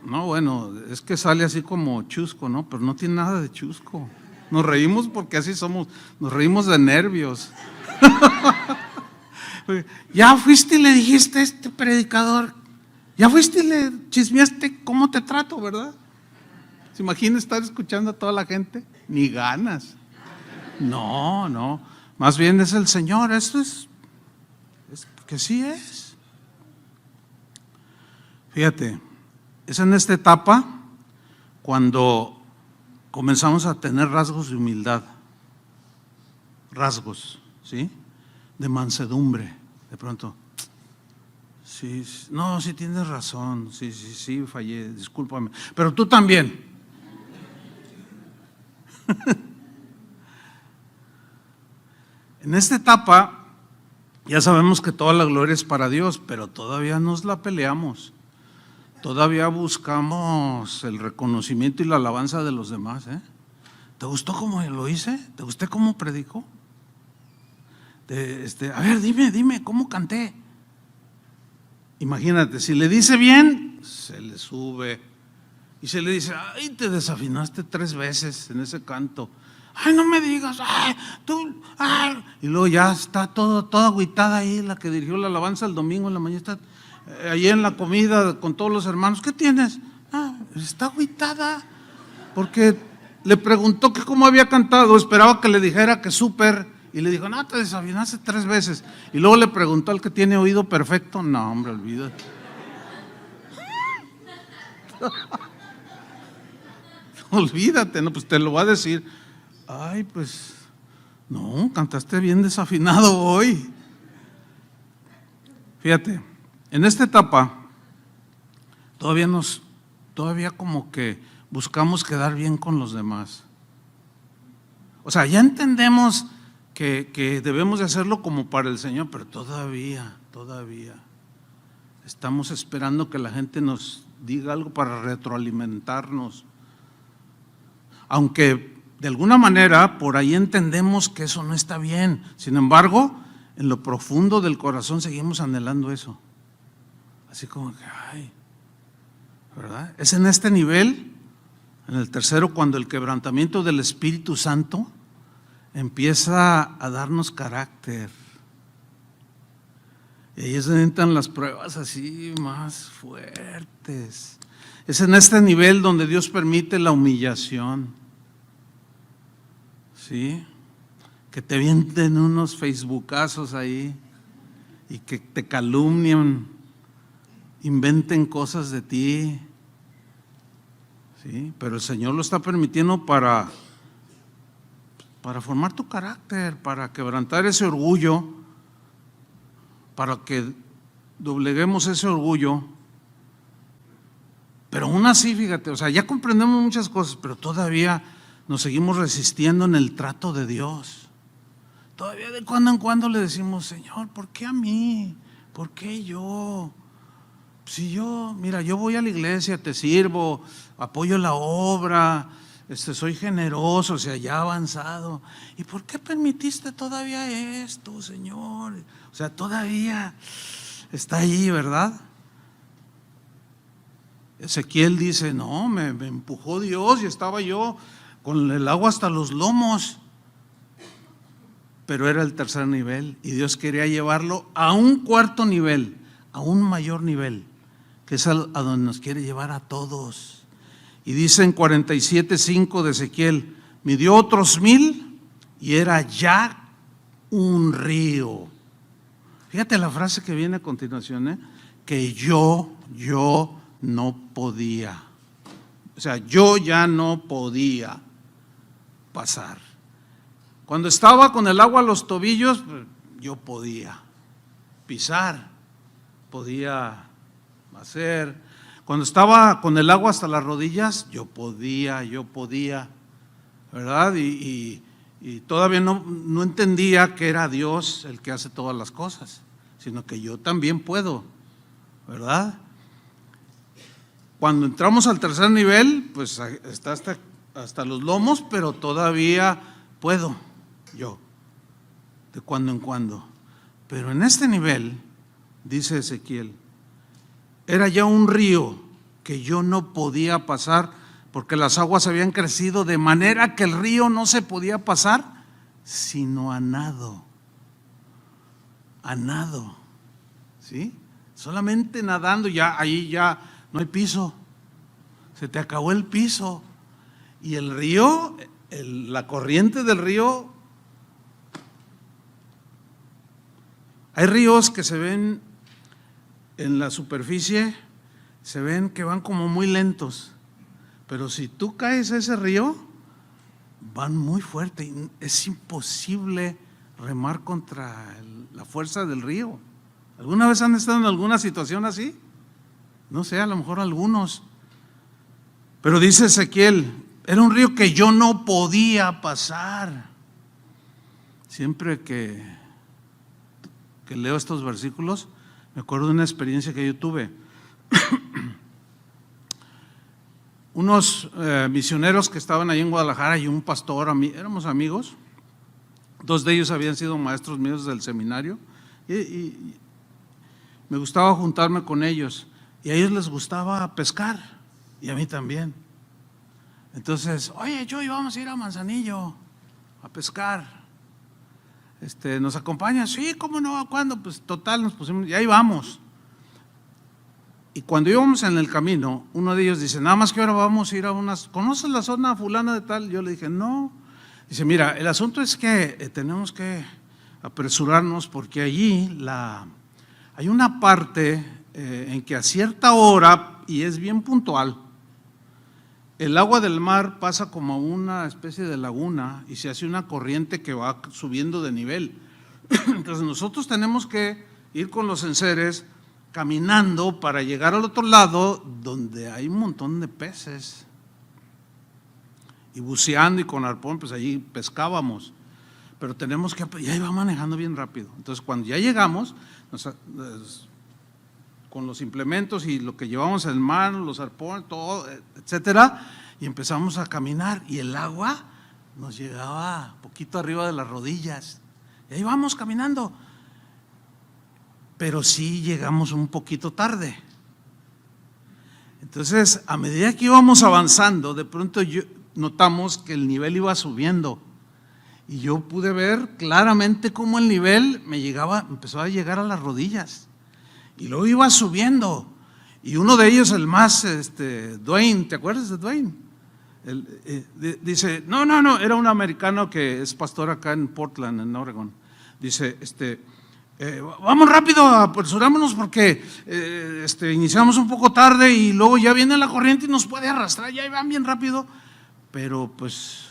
A: No, bueno, es que sale así como chusco, ¿no? Pero no tiene nada de chusco. Nos reímos porque así somos, nos reímos de nervios. Ya fuiste y le dijiste a este predicador, ya fuiste y le chismeaste cómo te trato, ¿verdad? ¿Se imagina estar escuchando a toda la gente? Ni ganas. No, más bien es el Señor, esto es que sí es. Fíjate, es en esta etapa cuando comenzamos a tener rasgos de humildad, rasgos, ¿sí? De mansedumbre, de pronto. Sí, no, sí tienes razón, sí, fallé, discúlpame, pero tú también. En esta etapa ya sabemos que toda la gloria es para Dios, pero todavía nos la peleamos. Todavía buscamos el reconocimiento y la alabanza de los demás, ¿eh? ¿Te gustó cómo lo hice? ¿Te gustó cómo predicó? A ver, dime, ¿cómo canté? Imagínate, si le dice bien, se le sube. Y se le dice, ay, te desafinaste 3 veces en ese canto. Ay, no me digas, ay, tú, ay. Y luego ya está toda agüitada ahí, la que dirigió la alabanza el domingo en la mañana, está allí en la comida con todos los hermanos. ¿Qué tienes? Está agüitada, porque le preguntó que cómo había cantado, esperaba que le dijera que súper, y le dijo, no, te desafinaste 3 veces. Y luego le preguntó al que tiene oído perfecto, no, hombre, olvídate. Olvídate, no, pues te lo va a decir. Ay, pues, no, cantaste bien desafinado hoy. Fíjate, en esta etapa, todavía como que buscamos quedar bien con los demás. O sea, ya entendemos que debemos de hacerlo como para el Señor, pero todavía estamos esperando que la gente nos diga algo para retroalimentarnos. Aunque de alguna manera por ahí entendemos que eso no está bien, sin embargo, en lo profundo del corazón seguimos anhelando eso. Así como que, ay, ¿verdad? Es en este nivel, en el tercero, cuando el quebrantamiento del Espíritu Santo empieza a darnos carácter. Y ahí es donde entran las pruebas así más fuertes. Es en este nivel donde Dios permite la humillación. ¿Sí? Que te vienten unos facebookazos ahí y que te calumnien, inventen cosas de ti. ¿Sí? Pero el Señor lo está permitiendo para formar tu carácter, para quebrantar ese orgullo, para que dobleguemos ese orgullo. Pero aún así, fíjate, o sea, ya comprendemos muchas cosas, pero todavía nos seguimos resistiendo en el trato de Dios. Todavía de cuando en cuando le decimos, Señor, ¿por qué a mí? ¿Por qué yo? Si yo, mira, yo voy a la iglesia, te sirvo, apoyo la obra, soy generoso, o sea, ya avanzado. ¿Y por qué permitiste todavía esto, Señor? O sea, todavía está ahí, ¿verdad? Ezequiel dice, no, me empujó Dios y estaba yo con el agua hasta los lomos. Pero era el tercer nivel y Dios quería llevarlo a un 4º nivel, a un mayor nivel, que es a donde nos quiere llevar a todos. Y dice en 47:5 de Ezequiel, midió otros 1000 y era ya un río. Fíjate la frase que viene a continuación, que yo no podía. O sea, yo ya no podía pasar. Cuando estaba con el agua a los tobillos, yo podía pisar, podía hacer. Cuando estaba con el agua hasta las rodillas, yo podía, ¿verdad? Y todavía no entendía que era Dios el que hace todas las cosas, sino que yo también puedo, ¿verdad? Cuando entramos al tercer nivel, pues está hasta los lomos, pero todavía puedo yo, de cuando en cuando. Pero en este nivel, dice Ezequiel, era ya un río que yo no podía pasar porque las aguas habían crecido de manera que el río no se podía pasar sino a nado, ¿sí? Solamente nadando, ya ahí ya no hay piso, se te acabó el piso y el río, la corriente del río, hay ríos que se ven en la superficie, se ven que van como muy lentos, pero si tú caes a ese río, van muy fuerte, es imposible remar contra la fuerza del río. ¿Alguna vez han estado en alguna situación así? No sé, a lo mejor algunos. Pero dice Ezequiel, era un río que yo no podía pasar. Siempre que leo estos versículos, me acuerdo de una experiencia que yo tuve. Unos misioneros que estaban ahí en Guadalajara y un pastor, éramos amigos. Dos de ellos habían sido maestros míos del seminario y me gustaba juntarme con ellos. Y a ellos les gustaba pescar y a mí también. Entonces, oye, Chuy, vamos a ir a Manzanillo a pescar. ¿Nos acompañas? Sí, ¿cómo no? ¿Cuándo? Pues total, nos pusimos y ahí vamos. Y cuando íbamos en el camino, uno de ellos dice, nada más que ahora vamos a ir a unas, ¿conoces la zona fulana de tal? Yo le dije, no. Dice, mira, el asunto es que tenemos que apresurarnos porque allí hay una parte en que a cierta hora, y es bien puntual, el agua del mar pasa como una especie de laguna y se hace una corriente que va subiendo de nivel. Entonces nosotros tenemos que ir con los enseres caminando para llegar al otro lado donde hay un montón de peces. Y buceando y con arpón, pues allí pescábamos. Pero tenemos que, ya iba manejando bien rápido. Entonces cuando ya llegamos, con los implementos y lo que llevamos en mano, los arpones, todo, etcétera, y empezamos a caminar y el agua nos llegaba poquito arriba de las rodillas. Y ahí vamos caminando. Pero sí llegamos un poquito tarde. Entonces, a medida que íbamos avanzando, de pronto notamos que el nivel iba subiendo. Y yo pude ver claramente cómo el nivel empezó a llegar a las rodillas. Y luego iba subiendo. Y uno de ellos, el más, Dwayne, ¿te acuerdas de Dwayne? Dice, no, era un americano que es pastor acá en Portland, en Oregon. Dice, vamos rápido, apresurámonos porque iniciamos un poco tarde y luego ya viene la corriente y nos puede arrastrar, ya van bien rápido. Pero pues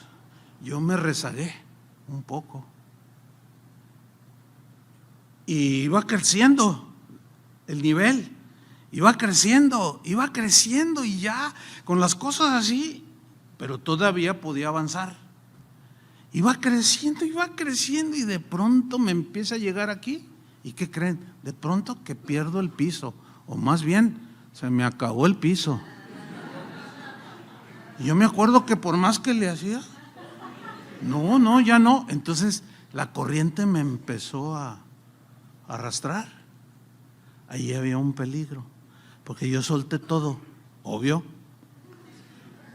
A: yo me rezagué un poco. Y iba creciendo el nivel, iba creciendo y ya con las cosas así, pero todavía podía avanzar. Iba creciendo y de pronto me empieza a llegar aquí. ¿Y qué creen? De pronto que pierdo el piso, o más bien, se me acabó el piso. Y yo me acuerdo que por más que le hacía, no, ya no. Entonces la corriente me empezó a arrastrar. Ahí había un peligro, porque yo solté todo, obvio.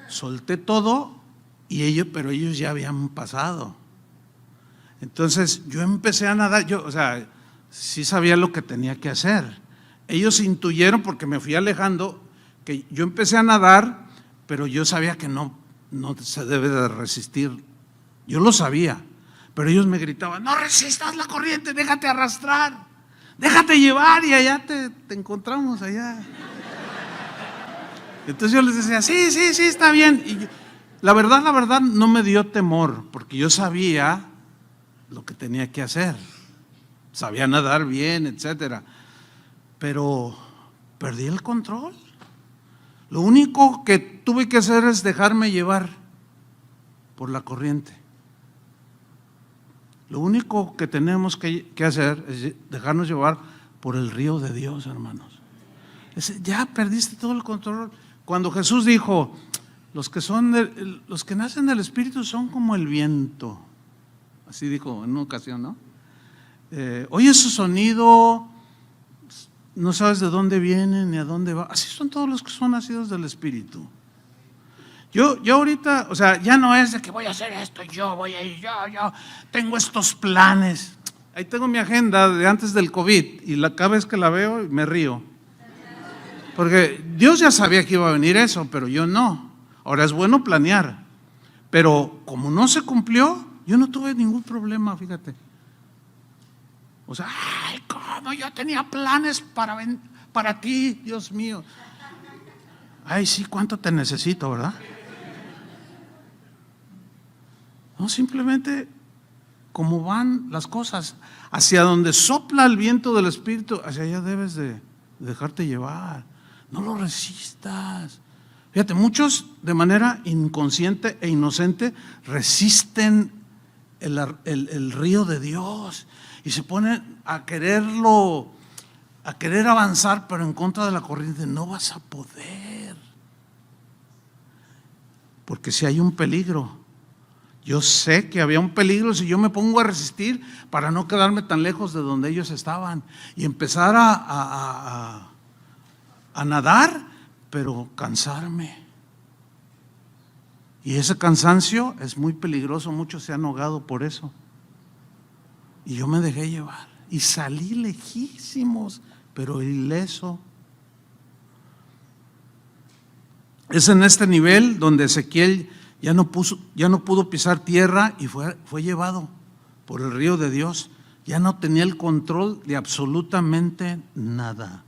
A: Solté todo, pero ellos ya habían pasado. Entonces yo empecé a nadar, sí sabía lo que tenía que hacer. Ellos intuyeron, porque me fui alejando, que yo empecé a nadar, pero yo sabía que no se debe de resistir. Yo lo sabía, pero ellos me gritaban, no resistas la corriente, déjate arrastrar. déjate llevar y allá te encontramos allá. Entonces yo les decía, sí, está bien. Y la verdad, no me dio temor, porque yo sabía lo que tenía que hacer. Sabía nadar bien, etcétera. Pero perdí el control. Lo único que tuve que hacer es dejarme llevar por la corriente. Lo único que tenemos que hacer es dejarnos llevar por el río de Dios, hermanos. Ya perdiste todo el control. Cuando Jesús dijo, los que nacen del Espíritu son como el viento. Así dijo en una ocasión, ¿no? Oyes su sonido, no sabes de dónde viene ni a dónde va. Así son todos los que son nacidos del Espíritu. Yo ahorita, o sea, ya no es de que voy a hacer esto, yo voy a ir, yo tengo estos planes. Ahí tengo mi agenda de antes del COVID y cada vez que la veo me río. Porque Dios ya sabía que iba a venir eso, pero yo no. Ahora es bueno planear, pero como no se cumplió, yo no tuve ningún problema, fíjate. O sea, ay, ¿cómo? Yo tenía planes para ti, Dios mío. Ay, sí, ¿cuánto te necesito, verdad? No, simplemente como van las cosas, hacia donde sopla el viento del Espíritu, hacia allá debes de dejarte llevar. No lo resistas. Fíjate, muchos de manera inconsciente e inocente resisten el río de Dios y se ponen a querer avanzar, pero en contra de la corriente. No vas a poder, porque si hay un peligro. Yo sé que había un peligro si yo me pongo a resistir para no quedarme tan lejos de donde ellos estaban y empezar a nadar, pero cansarme. Y ese cansancio es muy peligroso, muchos se han ahogado por eso. Y yo me dejé llevar y salí lejísimos, pero ileso. Es en este nivel donde Ezequiel ya no pudo pisar tierra y fue llevado por el río de Dios. Ya no tenía el control de absolutamente nada.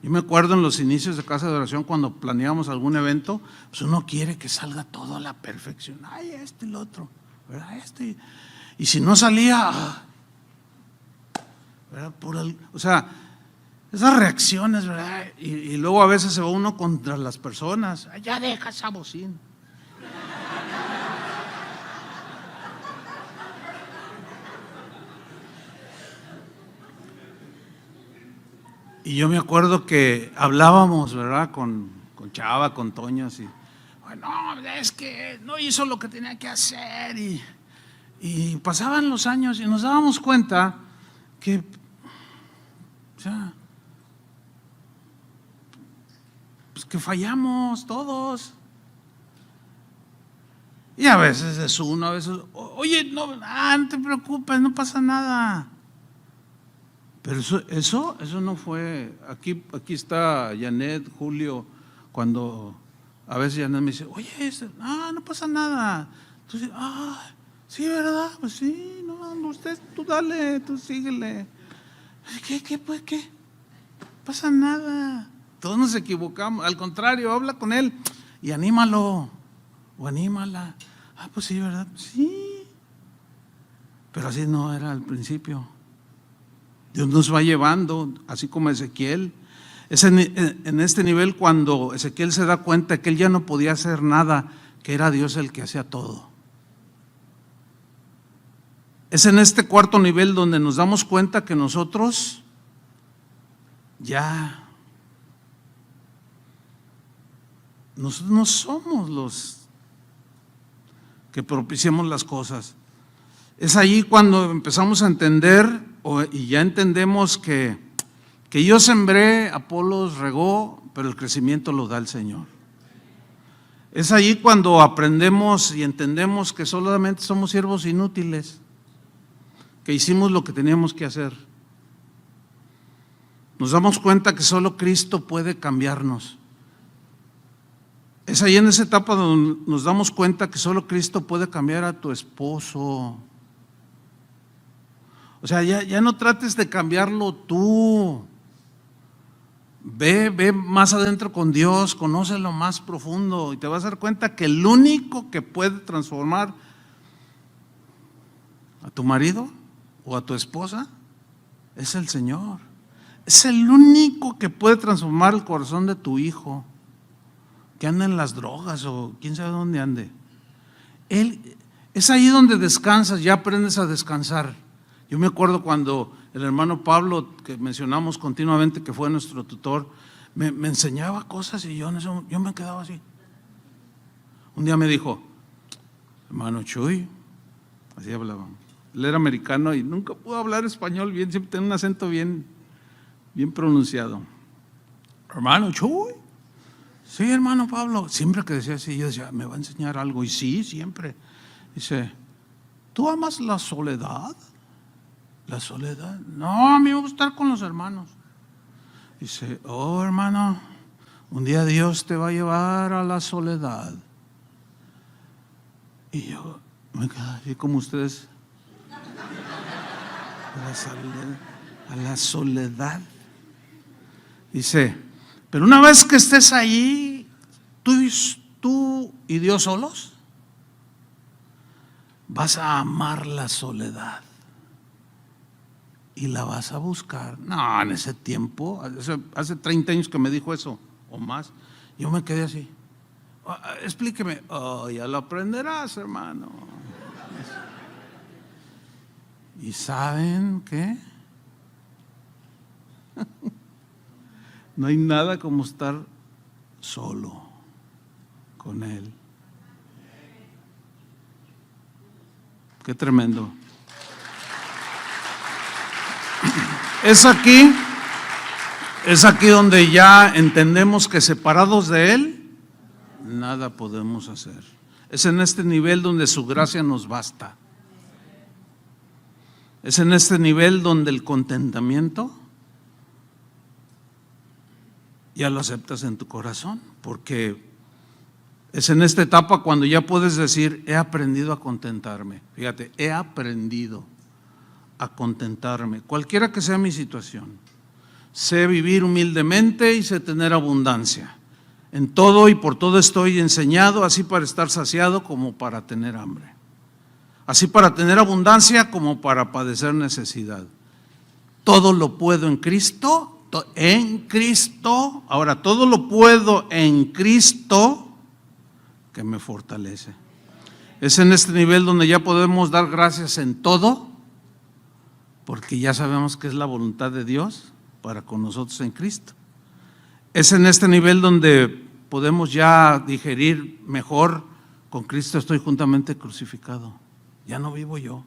A: Yo me acuerdo en los inicios de Casa de Oración, cuando planeábamos algún evento, pues uno quiere que salga todo a la perfección. Ay, y el otro, ¿verdad? Y si no salía, ¿verdad? O sea, esas reacciones, ¿verdad? Y luego a veces se va uno contra las personas. Ay, ya deja esa bocina. Y yo me acuerdo que hablábamos, ¿verdad? Con Chava, con Toño, así. Bueno, es que no hizo lo que tenía que hacer. Y pasaban los años y nos dábamos cuenta que, o sea, pues que fallamos todos. Y a veces es uno, a veces, oye, no te preocupes, no pasa nada. Pero eso no fue. Aquí está Janet, Julio, cuando a veces Janet me dice, oye, no pasa nada. Entonces, sí, ¿verdad? Pues sí, no, tú dale, tú síguele. ¿Qué? No pasa nada. Todos nos equivocamos. Al contrario, habla con él y anímalo o anímala. Pues sí, ¿verdad? Sí. Pero así no era al principio. Dios nos va llevando, así como Ezequiel. Es en este nivel cuando Ezequiel se da cuenta que él ya no podía hacer nada, que era Dios el que hacía todo. Es en este cuarto nivel donde nos damos cuenta que nosotros no somos los que propiciamos las cosas. Es allí cuando empezamos a entender y ya entendemos que yo sembré, Apolos regó, pero el crecimiento lo da el Señor. Es allí cuando aprendemos y entendemos que solamente somos siervos inútiles, que hicimos lo que teníamos que hacer. Nos damos cuenta que solo Cristo puede cambiarnos. Es ahí en esa etapa donde nos damos cuenta que solo Cristo puede cambiar a tu esposo. O O sea, ya no trates de cambiarlo tú. Ve más adentro con Dios, conócelo más profundo y te vas a dar cuenta que el único que puede transformar a tu marido o a tu esposa es el Señor. Es el único que puede transformar el corazón de tu hijo que anda en las drogas o quién sabe dónde ande. Es ahí donde descansas, ya aprendes a descansar. Yo me acuerdo cuando el hermano Pablo, que mencionamos continuamente, que fue nuestro tutor, me enseñaba cosas y yo me quedaba así. Un día me dijo, hermano Chuy, así hablaba. Él era americano y nunca pudo hablar español bien, siempre tenía un acento bien pronunciado. Hermano Chuy, sí, hermano Pablo. Siempre que decía así, yo decía, me va a enseñar algo. Y sí, siempre. Dice, ¿tú amas la soledad? ¿La soledad? No, a mí me gusta estar con los hermanos. Dice, oh hermano, un día Dios te va a llevar a la soledad. Y yo me quedé así como ustedes. A la soledad. Dice, pero una vez que estés ahí, tú y Dios solos, vas a amar la soledad. Y la vas a buscar. No, en ese tiempo, hace 30 años que me dijo eso, o más, yo me quedé así. Explíqueme. Oh, ya lo aprenderás, hermano. ¿Y saben qué? No hay nada como estar solo con Él. Qué tremendo. Es aquí donde ya entendemos que separados de Él, nada podemos hacer. Es en este nivel donde su gracia nos basta. Es en este nivel donde el contentamiento ya lo aceptas en tu corazón, porque es en esta etapa cuando ya puedes decir, he aprendido a contentarme. Fíjate, he aprendido a contentarme, cualquiera que sea mi situación. Sé vivir humildemente y sé tener abundancia. En todo y por todo estoy enseñado, así para estar saciado como para tener hambre. Así para tener abundancia como para padecer necesidad. Todo lo puedo en Cristo, ahora todo lo puedo en Cristo que me fortalece. Es en este nivel donde ya podemos dar gracias en todo, porque ya sabemos que es la voluntad de Dios para con nosotros en Cristo. Es en este nivel donde podemos ya digerir mejor, con Cristo estoy juntamente crucificado, ya no vivo yo.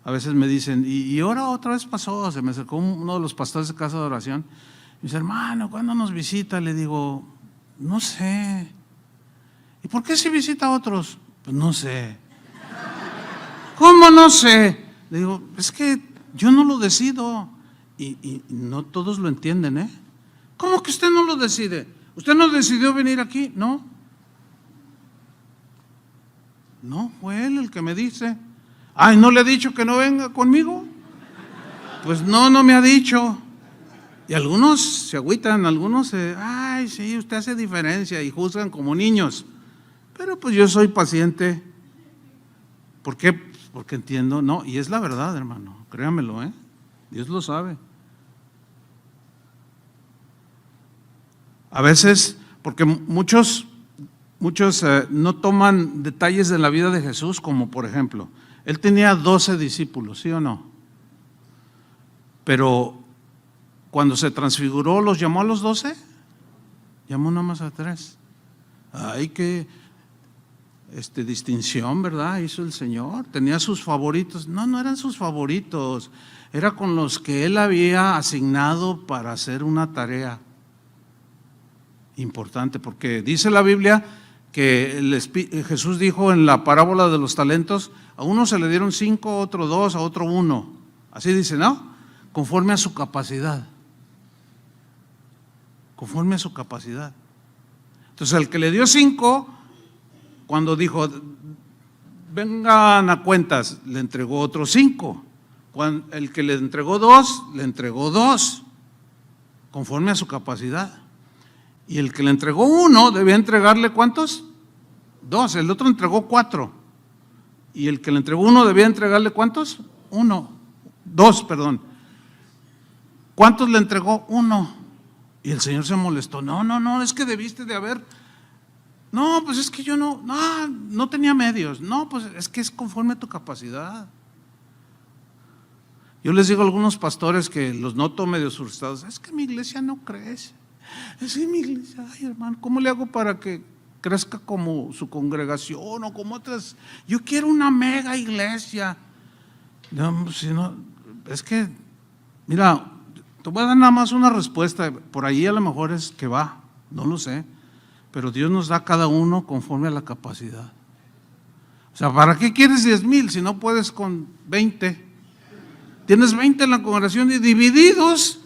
A: A veces me dicen, y ahora otra vez pasó, se me acercó uno de los pastores de casa de oración, y me dice, hermano, ¿cuándo nos visita? Le digo, no sé. ¿Y por qué si visita a otros? Pues no sé. ¿Cómo no sé? Le digo, es que yo no lo decido, y no todos lo entienden, ¿eh? ¿Cómo que usted no lo decide? ¿Usted no decidió venir aquí? No, fue él el que me dice. Ay, ¿no le he dicho que no venga conmigo? Pues no me ha dicho. Y algunos se agüitan, algunos ay, sí, usted hace diferencia y juzgan como niños. Pero pues yo soy paciente. ¿Por qué? Porque entiendo, no, y es la verdad, hermano, créamelo, Dios lo sabe. A veces, porque muchos no toman detalles de la vida de Jesús, como por ejemplo, Él tenía 12 discípulos, ¿sí o no? Pero cuando se transfiguró, ¿los llamó a los 12? Llamó nada más a 3. Ay, qué distinción, ¿verdad? Hizo el Señor. Tenía sus favoritos. No eran sus favoritos. Era con los que Él había asignado para hacer una tarea importante, porque dice la Biblia que Jesús dijo en la parábola de los talentos, a uno se le dieron 5, a otro 2, a otro 1. Así dice, ¿no? Conforme a su capacidad. Conforme a su capacidad. Entonces, el que le dio 5, cuando dijo, vengan a cuentas, le entregó otros 5. El que le entregó 2, le entregó 2, conforme a su capacidad. Y el que le entregó 1, debía entregarle ¿cuántos? 2. El otro entregó 4. Y el que le entregó 1, debía entregarle ¿cuántos? 2, perdón. ¿Cuántos le entregó? 1. Y el Señor se molestó. No, es que debiste de haber. No, pues es que yo no tenía medios. No, pues es que es conforme a tu capacidad. Yo les digo a algunos pastores que los noto medio frustrados, es que mi iglesia no crece. Es que mi iglesia, ay hermano, ¿cómo le hago para que crezca como su congregación o como otras? Yo quiero una mega iglesia. No, si no, es que, mira, te voy a dar nada más una respuesta, por ahí a lo mejor es que va, no lo sé, pero Dios nos da a cada uno conforme a la capacidad. O sea, ¿para qué quieres 10,000 si no puedes con 20? Tienes 20 en la congregación y divididos.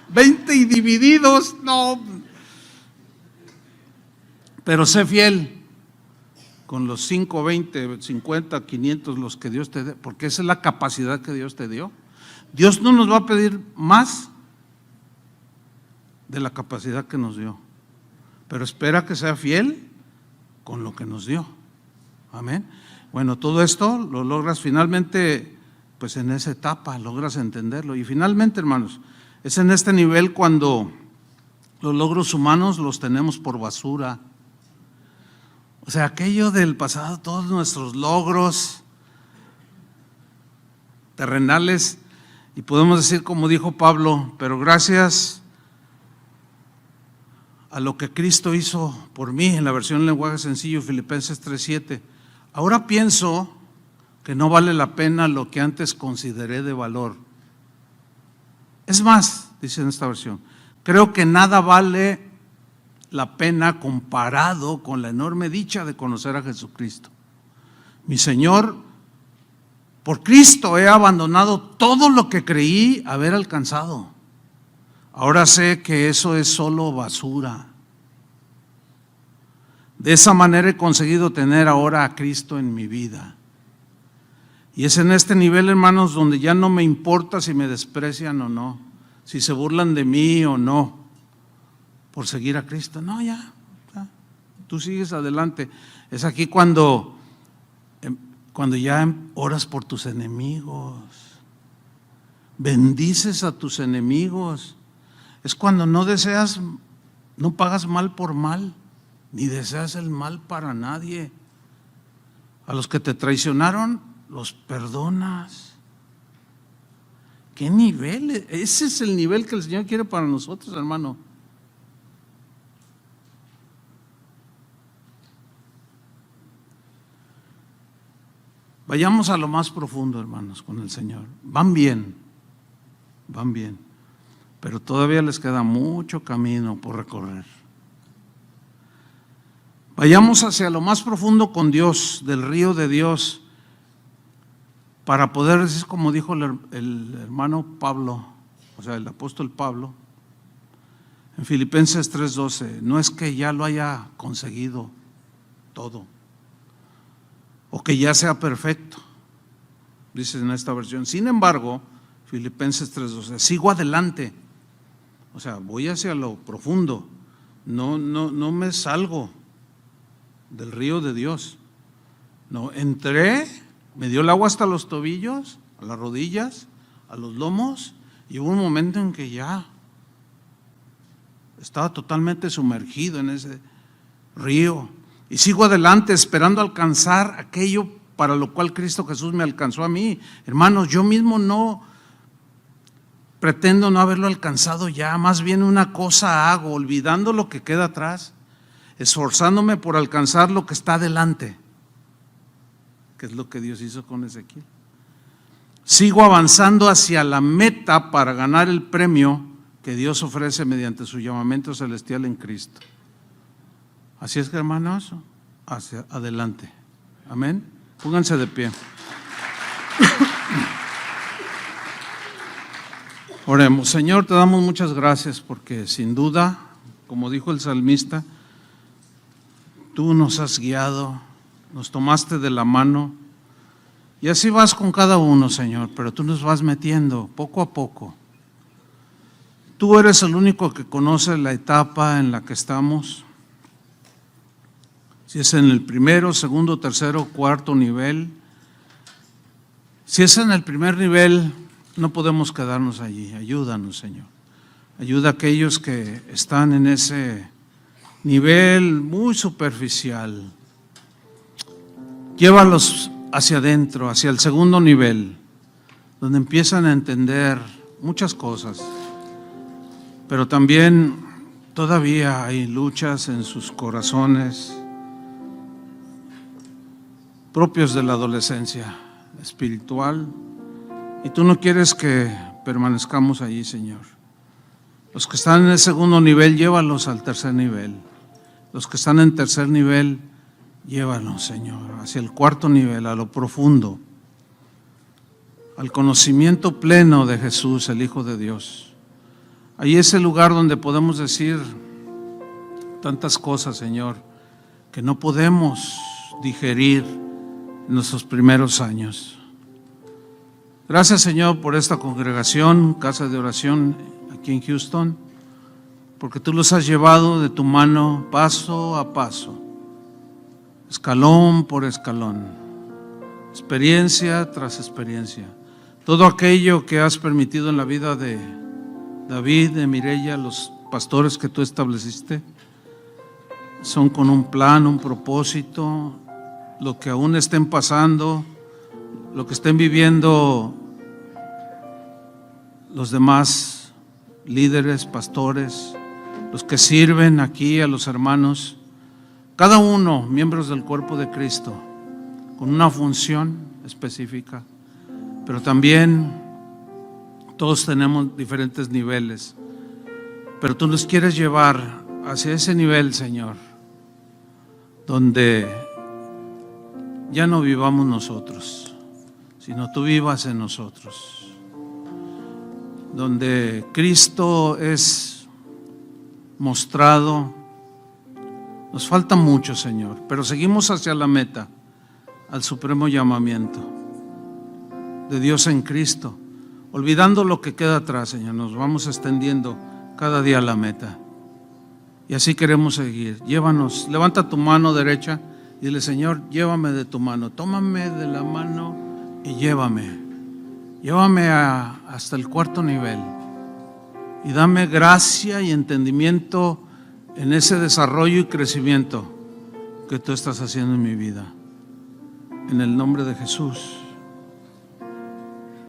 A: 20 y divididos, no. Pero sé fiel con los 5, 20, 50, 500, los que Dios te dé, porque esa es la capacidad que Dios te dio. Dios no nos va a pedir más de la capacidad que nos dio, pero espera que sea fiel con lo que nos dio. Amén. Bueno, todo esto lo logras finalmente, pues en esa etapa logras entenderlo. Y finalmente, hermanos, es en este nivel cuando los logros humanos los tenemos por basura. O sea, aquello del pasado, todos nuestros logros terrenales, y podemos decir como dijo Pablo, pero gracias a lo que Cristo hizo por mí, en la versión lenguaje sencillo, Filipenses 3:7. Ahora pienso que no vale la pena lo que antes consideré de valor. Es más, dice en esta versión, creo que nada vale la pena comparado con la enorme dicha de conocer a Jesucristo. Mi Señor, por Cristo he abandonado todo lo que creí haber alcanzado. Ahora sé que eso es solo basura. De esa manera he conseguido tener ahora a Cristo en mi vida. Y es en este nivel, hermanos, donde ya no me importa si me desprecian o no, si se burlan de mí o no, por seguir a Cristo. No, ya, tú sigues adelante. Es aquí cuando ya oras por tus enemigos, bendices a tus enemigos. Es cuando no deseas, no pagas mal por mal, ni deseas el mal para nadie. A los que te traicionaron, los perdonas. ¿Qué nivel? Ese es el nivel que el Señor quiere para nosotros, hermano. Vayamos a lo más profundo, hermanos, con el Señor. Van bien, pero todavía les queda mucho camino por recorrer. Vayamos hacia lo más profundo con Dios, del río de Dios, para poder decir, como dijo el hermano Pablo, o sea, el apóstol Pablo, en Filipenses 3:12, no es que ya lo haya conseguido todo, o que ya sea perfecto, dice en esta versión. Sin embargo, Filipenses 3:12, sigo adelante, o sea, voy hacia lo profundo, no me salgo del río de Dios. No, entré, me dio el agua hasta los tobillos, a las rodillas, a los lomos, y hubo un momento en que ya estaba totalmente sumergido en ese río. Y sigo adelante esperando alcanzar aquello para lo cual Cristo Jesús me alcanzó a mí. Hermanos, yo mismo no pretendo no haberlo alcanzado ya, más bien una cosa hago, olvidando lo que queda atrás, esforzándome por alcanzar lo que está adelante, que es lo que Dios hizo con Ezequiel. Sigo avanzando hacia la meta para ganar el premio que Dios ofrece mediante su llamamiento celestial en Cristo. Así es que, hermanos, hacia adelante. Amén. Pónganse de pie. Oremos. Señor, te damos muchas gracias porque sin duda, como dijo el salmista, tú nos has guiado, nos tomaste de la mano Y así vas con cada uno, Señor, pero tú nos vas metiendo poco a poco. Tú eres el único que conoce la etapa en la que estamos. Si es en el primero, segundo, tercero, cuarto nivel. Si es en el primer nivel, no podemos quedarnos allí. Ayúdanos, Señor. Ayuda a aquellos que están en ese nivel muy superficial. Llévalos hacia adentro, hacia el segundo nivel, donde empiezan a entender muchas cosas, pero también todavía hay luchas en sus corazones propios de la adolescencia espiritual, y tú no quieres que permanezcamos allí, Señor. Los que están en el segundo nivel, llévalos al tercer nivel. Los que están en tercer nivel, llévalos, Señor, hacia el cuarto nivel, a lo profundo, al conocimiento pleno de Jesús, el Hijo de Dios. Ahí es el lugar donde podemos decir tantas cosas, Señor, que no podemos digerir en nuestros primeros años. Gracias, Señor, por esta congregación, casa de oración aquí en Houston, porque tú los has llevado de tu mano paso a paso, escalón por escalón, experiencia tras experiencia. Todo aquello que has permitido en la vida de David, de Mireya, los pastores que tú estableciste, son con un plan, un propósito. Lo que aún estén pasando, lo que estén viviendo los demás líderes, pastores, los que sirven aquí a los hermanos, cada uno miembros del cuerpo de Cristo, con una función específica, pero también todos tenemos diferentes niveles, pero tú nos quieres llevar hacia ese nivel, Señor, donde ya no vivamos nosotros, sino tú vivas en nosotros, donde Cristo es mostrado. Nos falta mucho, Señor, pero seguimos hacia la meta, al supremo llamamiento de Dios en Cristo, olvidando lo que queda atrás, Señor. Nos vamos extendiendo cada día a la meta, y así queremos seguir. Llévanos, levanta tu mano derecha y dile: Señor, llévame de tu mano, tómame de la mano y llévame hasta el cuarto nivel, y dame gracia y entendimiento en ese desarrollo y crecimiento que tú estás haciendo en mi vida. En el nombre de Jesús.